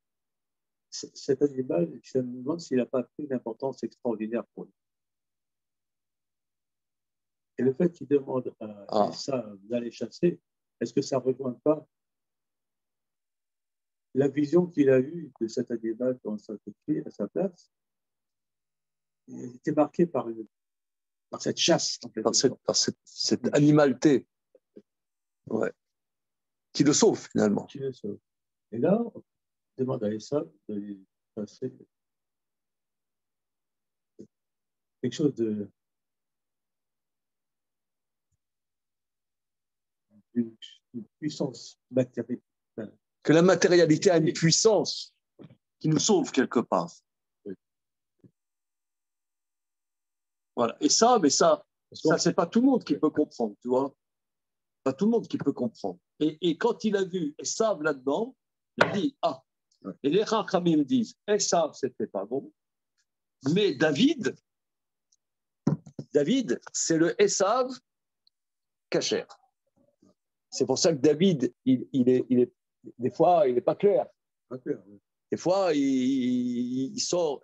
Cet animal, je me demande s'il n'a pas pris une importance extraordinaire pour lui. Et le fait qu'il demande à ça d'aller chasser, est-ce que ça ne rejoint pas la vision qu'il a eue de cet animal dans sa copie à sa place? Il était marqué par cette chasse. Par cette animalité, ouais, qui le sauve finalement. Qui le sauve. Et là, on demande à Esav de passer quelque chose de... une puissance matérielle. Que la matérialité a une puissance qui nous sauve quelque part. Voilà. Et ça, c'est pas tout le monde qui peut comprendre, tu vois. Pas tout le monde qui peut comprendre. Et quand il a vu Esav là-dedans, il a dit, et les Rachamim disent, Esav, c'était pas bon, mais David, c'est le Esav kasher. C'est pour ça que David, il est des fois, il n'est pas clair. Des fois, il sort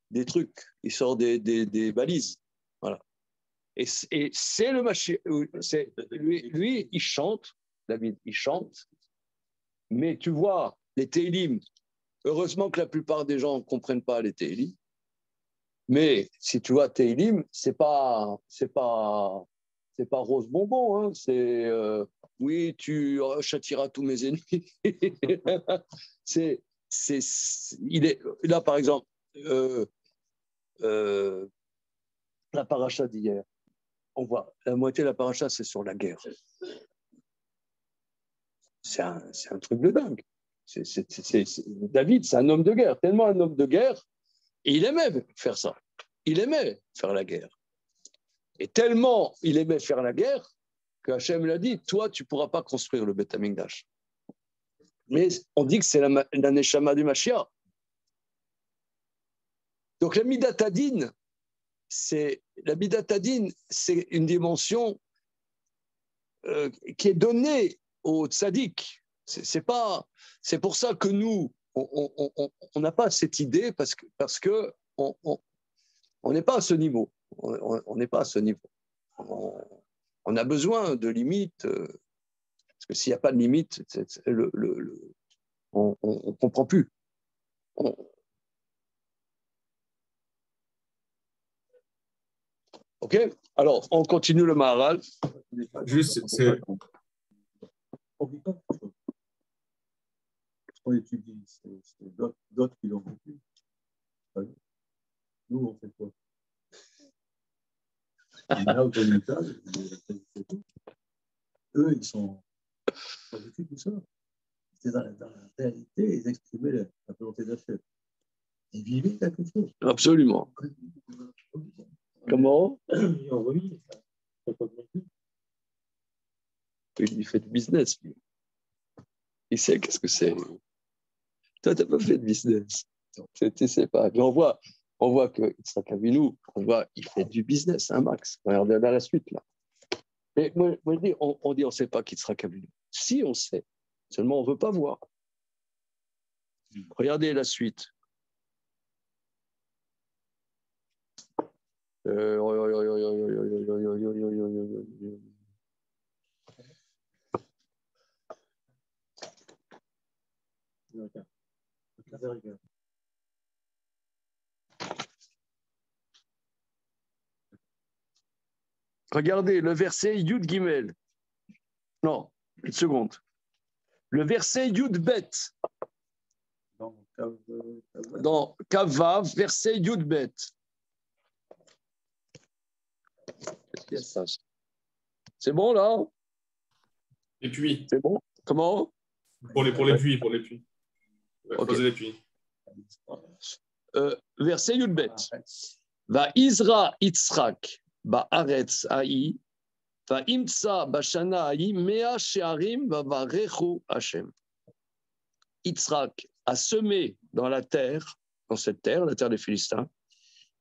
des trucs, il sort des balises. Voilà. Et c'est le Mashiach. Lui, il chante, David, il chante. Mais tu vois, les Télim, heureusement que la plupart des gens ne comprennent pas les Télim. Mais si tu vois Télim, c'est pas c'est pas rose bonbon, hein, c'est oui, tu châtieras tous mes ennemis. Il est là, par exemple, la paracha d'hier. On voit la moitié de la paracha, c'est sur la guerre. C'est un truc de dingue. David, c'est un homme de guerre, tellement un homme de guerre, et il aimait faire ça. Il aimait faire la guerre. Et tellement il aimait faire la guerre que Hachem l'a dit, toi, tu ne pourras pas construire le Beth Amikdash. Mais on dit que c'est la Neshama du Mashiach. Donc la Midatadine, c'est une dimension qui est donnée au tzaddik. C'est pour ça que nous, on n'a pas cette idée parce que on n'est pas à ce niveau. On n'est pas à ce niveau. On a besoin de limites, parce que s'il n'y a pas de limite, on ne comprend plus. OK? Alors, on continue le Maharal. Juste, c'est... On vit pas quelque chose. Parce qu'on étudie, c'est d'autres qui l'ont vécu. Nous, on fait quoi? On est là autour d'une table, c'est tout. Eux, ils sont pas vécu tout ça. C'est dans la réalité, ils exprimaient la volonté d'Hachem. Ils vivaient quelque chose. Absolument. Comment? Il fait du business. Il sait qu'est-ce que c'est. Toi, tu n'as pas fait de business. Tu ne sais pas. Mais on voit que Yitzhak Avinu, il fait du business, hein, Max. Regardez la suite, là. Mais moi, on dit, on ne sait pas Yitzhak Avinu. Si, on sait. Seulement, on ne veut pas voir. Regardez la suite. Regardez le verset Yud Gimel. Non, une seconde. Le verset Yud Bet. Dans Kavav, verset Yud Bet. C'est bon là? Les puits. C'est bon? Comment? Pour les puits. Creuser les puits. Verset Yud Bet. Va Isra Yitzhak ba'aretz ha'i va imtsa bashana ha'i mea she'arim vavarechu Hashem. Yitzhak a semé dans la terre, la terre des Philistins.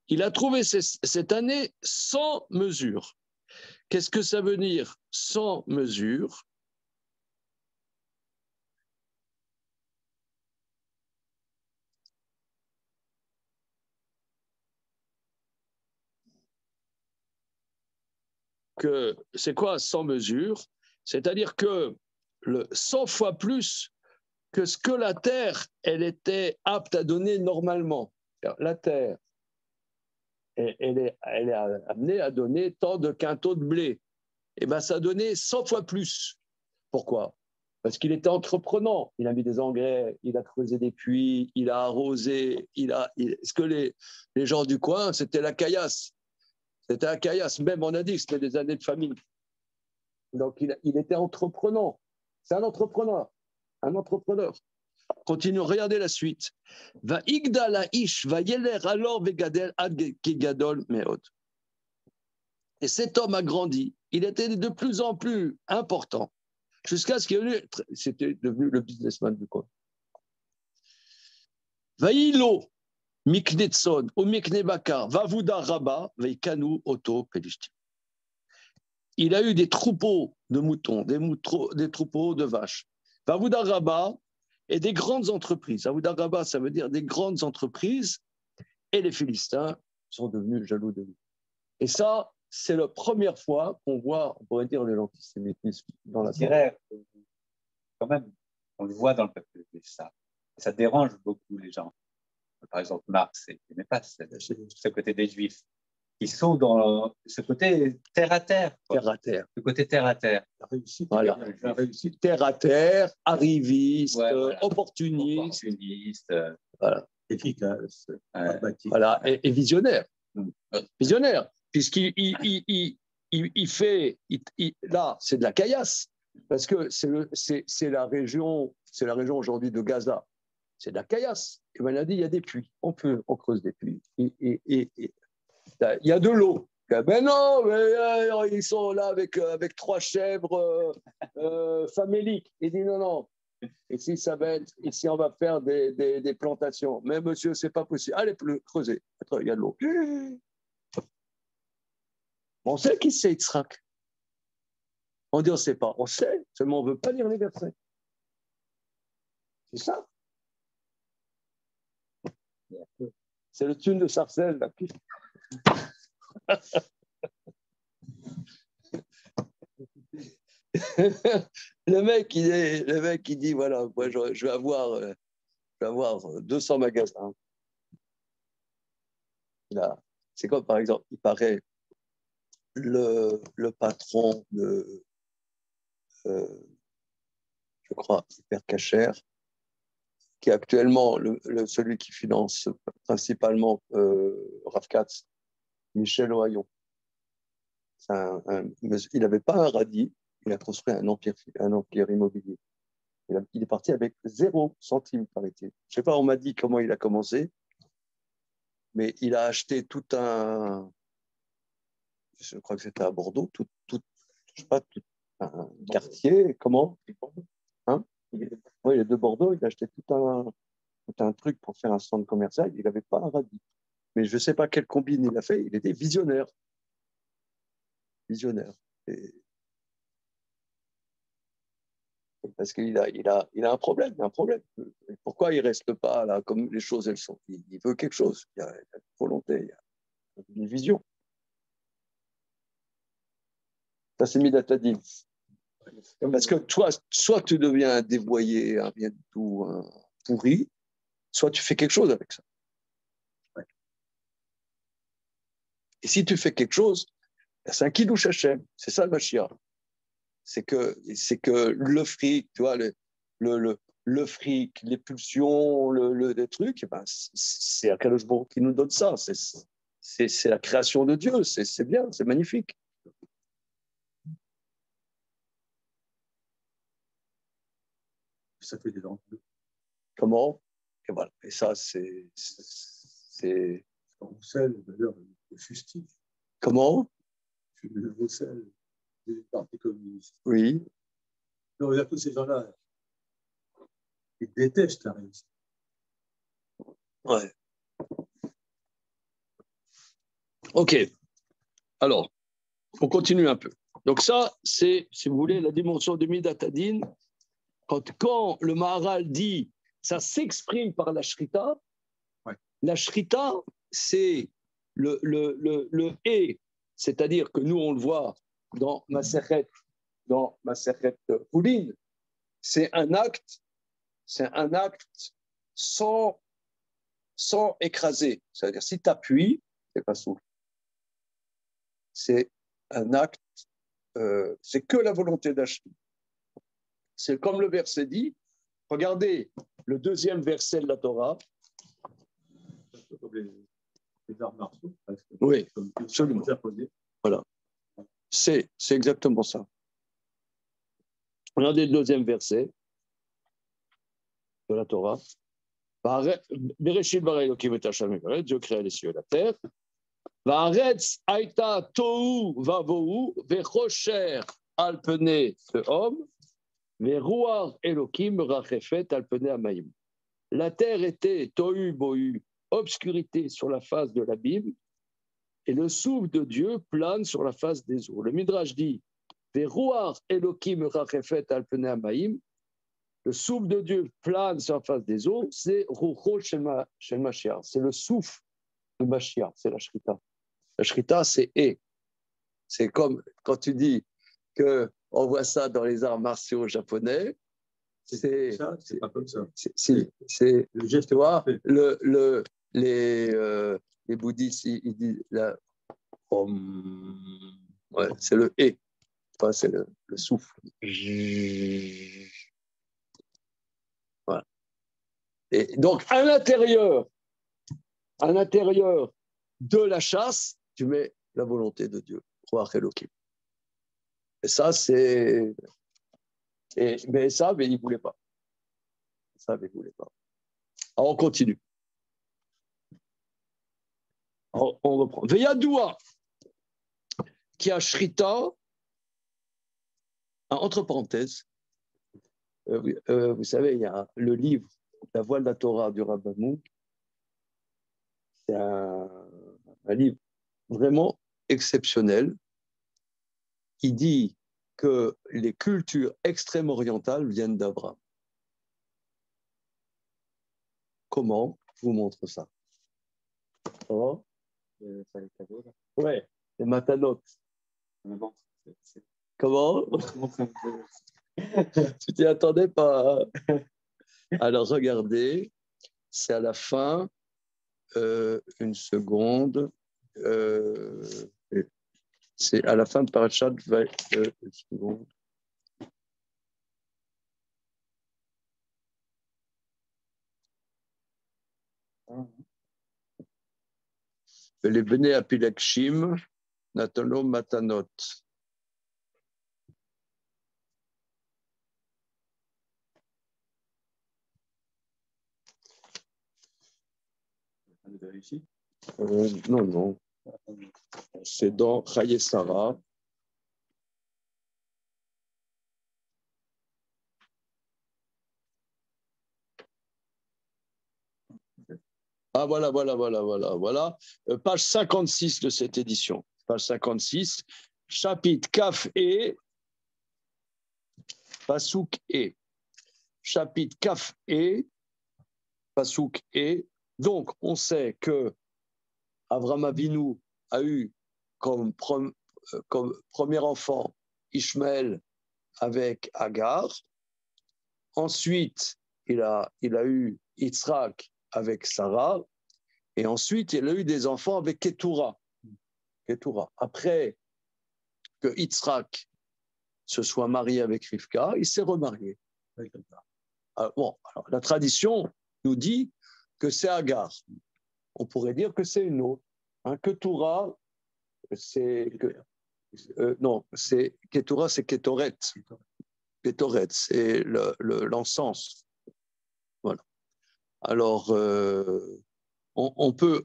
Il a trouvé cette année 100 mesures. Qu'est-ce que ça veut dire 100 mesures? Que c'est quoi 100 mesures? C'est-à-dire que 100 fois plus que ce que la terre, elle était apte à donner normalement. La terre, elle est amenée à donner tant de quintaux de blé. Et bien, ça a donné 100 fois plus. Pourquoi? Parce qu'il était entreprenant. Il a mis des engrais, il a creusé des puits, il a arrosé. Est-ce que les gens du coin, c'était la caillasse? C'était la caillasse. Même, on a dit que c'était des années de famine. Donc, il était entreprenant. C'est un entrepreneur. Un entrepreneur. Continue, regardez la suite. Va igda la ish, va yeler alors vegadel ad kigadol meod. Et cet homme a grandi. Il était de plus en plus important. Jusqu'à ce qu'il c'était devenu le businessman du coin. Va ilo miknetson ou miknebakar, va vouda rabba, va ikanu oto pelishtim. Il a eu des troupeaux de moutons, des troupeaux de vaches. Va vouda rabba, et des grandes entreprises. Aouda Rabba, ça veut dire des grandes entreprises, et les Philistins sont devenus jaloux de lui. Et ça, c'est la première fois qu'on voit, on pourrait dire, de l'antisémitisme dans la terre. Quand même, on le voit dans le peuple juif, ça. Ça dérange beaucoup les gens. Par exemple, Marx, il n'aimait pas ce côté des Juifs. qui sont dans ce côté terre à terre. Terre à terre. Le côté terre à terre. La réussite, Voilà. la réussite. Terre à terre, arriviste, Ouais, voilà. opportuniste, Opportuniste. voilà. Efficace, pragmatique. Voilà, et visionnaire. Mm. Visionnaire, puisqu'il fait, là, c'est de la caillasse, parce que c'est la région aujourd'hui de Gaza. C'est de la caillasse. Et ben, il a dit, il y a des puits. On creuse des puits. Il y a de l'eau. Ben non, mais, ils sont là avec 3 chèvres faméliques. Il dit non, non. Ici, ici, on va faire des plantations. Mais monsieur, c'est pas possible. Allez, creusez. Il y a de l'eau. On sait qui c'est Yitzhak. On dit on ne sait pas. On sait, seulement on ne veut pas lire les versets. C'est ça. C'est le tune de Sarcelles. Là. le mec, il dit voilà, moi, je vais avoir 200 magasins. Là, c'est comme par exemple, il paraît le patron de, je crois, Hyper Cacher, qui est actuellement celui qui finance principalement Rav Katz, Michel Ohayon. Il n'avait pas un radis, il a construit un empire immobilier. Il est parti avec 0 centime, paraît-il. Je ne sais pas, on m'a dit comment il a commencé, mais il a acheté tout un... Je crois que c'était à Bordeaux, tout un quartier. Comment hein? Oui, il est de Bordeaux, il a acheté tout un truc pour faire un centre commercial. Il n'avait pas un radis. Mais je ne sais pas quelle combine il a fait. Il était visionnaire. Visionnaire. Parce qu'il a un problème. Pourquoi il ne reste pas là comme les choses elles sont? Il veut quelque chose. Il y a une volonté, il y a une vision. Ça, c'est Midatadin. Parce que toi, soit tu deviens un dévoyé, un rien du tout, un pourri, soit tu fais quelque chose avec ça. Ouais. Et si tu fais quelque chose, c'est un kiddush Hashem. C'est ça le Mashiach. C'est que le fric, tu vois, le fric, les pulsions, les trucs, ben, c'est Akadosh Baruch qui nous donne ça. C'est la création de Dieu. C'est bien, c'est magnifique. Ça fait des enjeux. Comment? Et voilà. Et ça, c'est. Roussel, d'ailleurs, le fustige. Comment? Le Roussel, du Parti communiste. Oui. Non, il y a tous ces gens-là. Ils détestent la réussite. Ouais. OK. Alors, on continue un peu. Donc ça, c'est, si vous voulez, la dimension de Midatadin. Quand le Maharal dit, ça s'exprime par la Shrita, ouais. La Shrita, c'est le et, c'est-à-dire que nous, on le voit dans Masechet Poulin, c'est un acte sans écraser. C'est-à-dire, si tu appuies, c'est pas souffle. C'est un acte, c'est que la volonté d'acheter. C'est comme le verset dit, regardez le 2e verset de la Torah. Comme les arts martiaux. Oui, absolument. Voilà. C'est exactement ça. Regardez le 2e verset de la Torah. Bereshit bara Elokim et Hashem et Dieu créa les cieux et la terre. Va'aretz haïta tohu vavohu vechosher al penei te'om. Ve'ruach Elokim rachefet al penei hamayim. La terre était tohu bohu, obscurité sur la face de l'abîme, et le souffle de Dieu plane sur la face des eaux. Le Midrash dit Ve'ruach Elokim rachefet al penei hamayim. Le souffle de Dieu plane sur la face des eaux, c'est Rucho Shel Mashiach, c'est le souffle de Mashiach, c'est la Shrita. La Shrita, c'est et. C'est comme quand tu dis qu'on voit ça dans les arts martiaux japonais, c'est pas comme ça. C'est le geste, tu vois, les bouddhistes, ils disent Ouais, c'est le et. Enfin, c'est le souffle. Voilà. Et donc, à l'intérieur de la chasse, tu mets la volonté de Dieu. Et ça, c'est. Mais il ne voulait pas. Il ne voulait pas. Alors, on continue. On reprend. Veyadoua, qui a shrita, entre parenthèses, vous savez, il y a le livre, La voile de la Torah du Rav Mouk. C'est un livre vraiment exceptionnel. Il dit que les cultures extrême-orientales viennent d'Abraham. Comment? Je vous montre ça. Oh. Ouais, les matanotes. Comment? Tu t'y attendais pas. Alors, regardez, c'est à la fin, une seconde, c'est à la fin de Parashat, une seconde. Les Bnei Apilakshim, Natano Matanot. Non. C'est dans Chaye Sarah. Ah, voilà. Page 56 de cette édition. Page 56, chapitre Kaf E, Pasuk E. Chapitre Kaf E, Pasuk E. Donc, on sait que Avraham Avinu a eu comme premier enfant Ishmaël avec Agar. Ensuite, il a eu Yitzhak avec Sarah. Et ensuite, il a eu des enfants avec Ketura. Après que Yitzhak se soit marié avec Rivka, il s'est remarié. Alors, la tradition nous dit que c'est Agar. On pourrait dire que c'est une autre. Ketura, c'est Ketura, c'est Ketoret. Ketoret, c'est l'encens. Voilà. Alors, on peut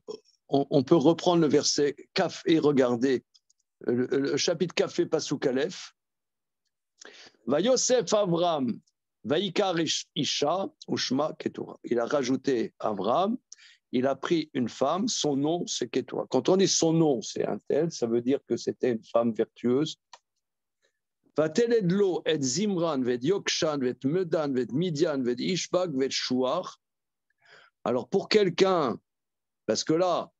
reprendre le verset Kaf et regarder le chapitre Kaf et Pasuk Aleph. Va Yosef Avram, Vaikar Isha, Ushma Ketura. Il a rajouté Avram, il a pris une femme, son nom c'est Ketura. Quand on dit son nom c'est un tel, ça veut dire que c'était une femme vertueuse. Vateledlo et Zimran, ved Yokshan, ved Medan, ved Midian, ved Ishbak, ved Shuar. Alors pour quelqu'un, parce que là,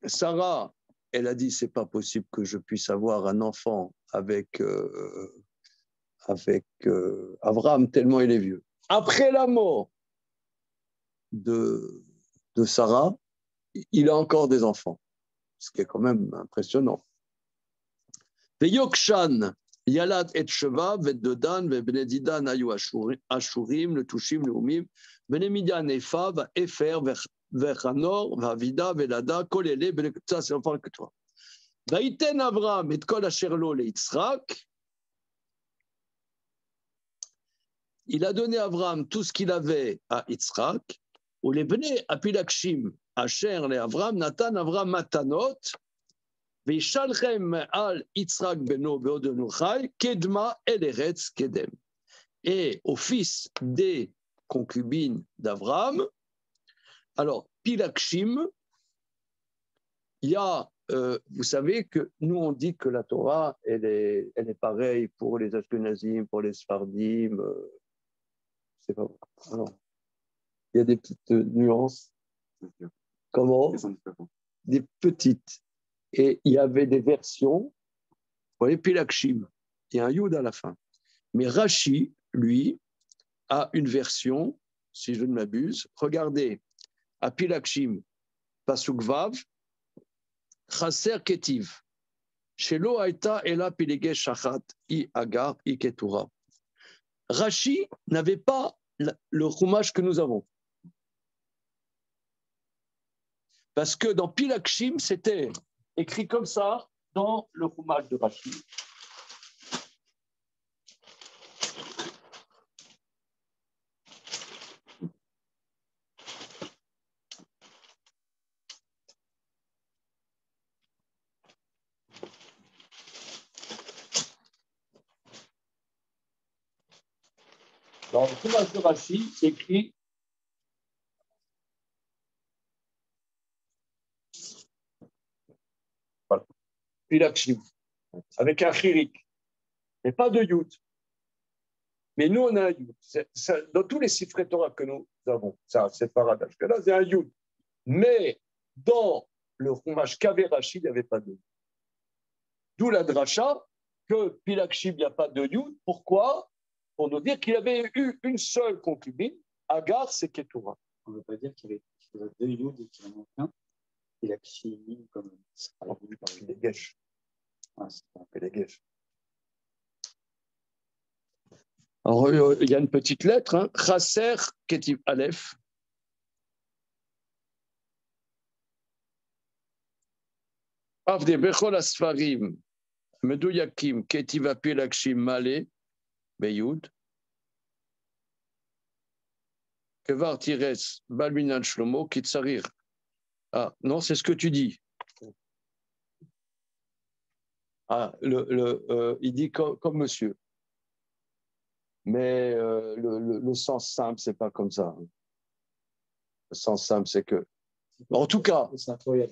Sarah, elle a dit c'est pas possible que je puisse avoir un enfant avec Abraham tellement il est vieux. Après la mort de Sarah, il a encore des enfants, ce qui est quand même impressionnant. Yokshan, Yalad et Sheva, Vedodan, Benedidan, Ayu Ashurim, le Tushim, le Umim, Benemidian, Efa, Efer, Vechanor, Vavida, Velada, Kolele, Benekutsa, c'est l'enfant que toi. Vaïten Avram, et Kol Asherlo, le Yitzhak. Il a donné à Avram tout ce qu'il avait à Yitzhak, ou les Bnei Apilakshim, Asher, le Avram, Natan, Avram, Matanot, Veishalchem al Yitzhak beno beodenu chai, Kedma el Eretz Kedem. Et au fils des concubines d'Avram, alors Pilakshim, il y a, vous savez que nous on dit que la Torah, elle est pareille pour les Ashkenazim, pour les Sfardim, c'est pas vrai. Alors, il y a des petites nuances. Comment? Des petites. Et il y avait des versions, vous voyez, Pilakshim, il y a un Yud à la fin. Mais Rashi, lui, a une version, si je ne m'abuse, regardez, à Pilakshim, Pasuk Vav, Chaser Ketiv. Shelo Aïta Ela Pilege Shachat I Agar I Ketura. Rashi n'avait pas le chumash que nous avons. Parce que dans Pilakshim, c'était écrit comme ça dans le chumash de Rashi. Dans le chumash de Rashi, c'est écrit Pilakshim, avec un chirik, mais pas de yud. Mais nous, on a un yud. Dans tous les sifrei Torah que nous avons, ça, c'est paradage. Là, c'est un yud. Mais dans le chumash qu'avait Rashi, il n'y avait pas de yud. D'où la dracha que Pilakshim, il n'y a pas de yud. Pourquoi? Pour nous dire qu'il avait eu une seule concubine, Agar, c'est Ketura. On ne veut pas dire qu'il y avait deux Yud et qu'il en manque un. Il a Kshimim comme Les Gesh. Ah, c'est ça. Les Gesh. Alors, il y a une petite lettre, hein. Chaser Ketiv Aleph. Avde Bechol Asfarim, Medouyakim, Ketiva Pilakshim Male, Beyud. Kevar Tires, Balminan Shlomo, Kitsarir. Ah, non, c'est ce que tu dis. Ah, il dit comme monsieur. Mais le sens simple, c'est pas comme ça. Le sens simple, c'est que. En tout cas, il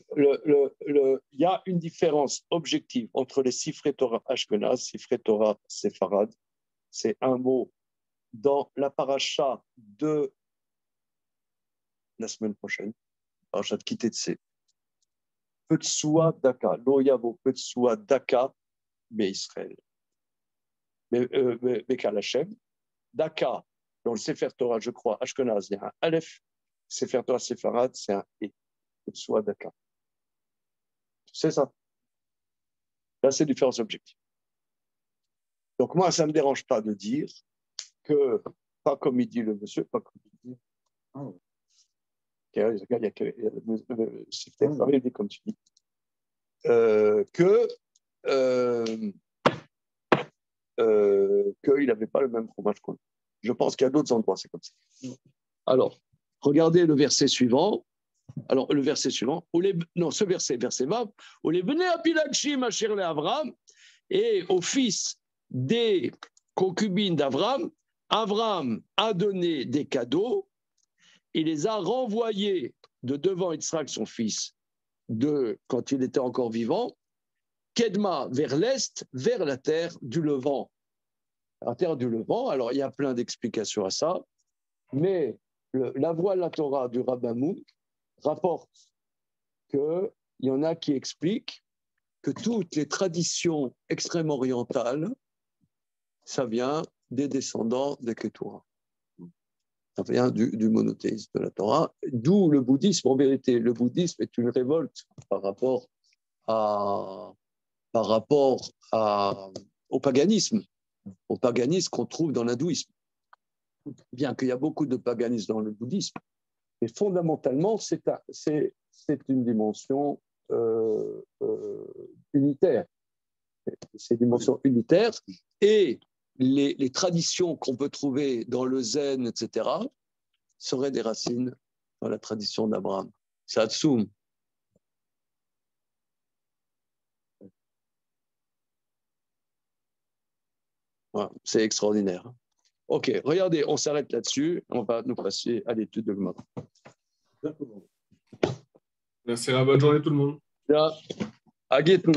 y a une différence objective entre les sifrei Torah Ashkenaz, sifrei Torah Séfarad. C'est un mot dans la paracha de la semaine prochaine, paracha de Kitetse. Petsua Daka, lo yavo Petsua Daka, mais Israël. Mais Kalachem. Daka, dans le Sefer Torah, je crois, Ashkenaz, il y a un Aleph. Sefer Torah Séfarad, c'est un E. Petsua Daka. C'est ça. Là, c'est différence objective. Donc, moi, ça ne me dérange pas de dire que, pas comme il dit le monsieur, pas comme il dit. Il y a comme tu dis. Qu'il n'avait pas le même fromage qu'on lui. Je pense qu'il y a d'autres endroits, c'est comme ça. Alors, regardez le verset suivant. Alors, le verset suivant, ce verset 20, et au fils des concubines d'Avram, Avram a donné des cadeaux, il les a renvoyés de devant Yitzhak, son fils, quand il était encore vivant, Kedma vers l'est, vers la terre du Levant. La terre du Levant, alors il y a plein d'explications à ça, mais la voix de la Torah du Rabbamou rapporte qu'il y en a qui expliquent que toutes les traditions extrême-orientales, ça vient des descendants des Ketura. Ça vient du monothéisme de la Torah, d'où le bouddhisme. En vérité, le bouddhisme est une révolte par rapport au paganisme qu'on trouve dans l'hindouisme. Bien qu'il y a beaucoup de paganisme dans le bouddhisme, mais fondamentalement, c'est une dimension unitaire. C'est une dimension unitaire et les traditions qu'on peut trouver dans le zen, etc., seraient des racines dans la tradition d'Abraham. C'est Hatsoum. Voilà, c'est extraordinaire. Ok, regardez, on s'arrête là-dessus. On va nous passer à l'étude de Gemara. Merci, bonne journée tout le monde. Bien, à Guétou.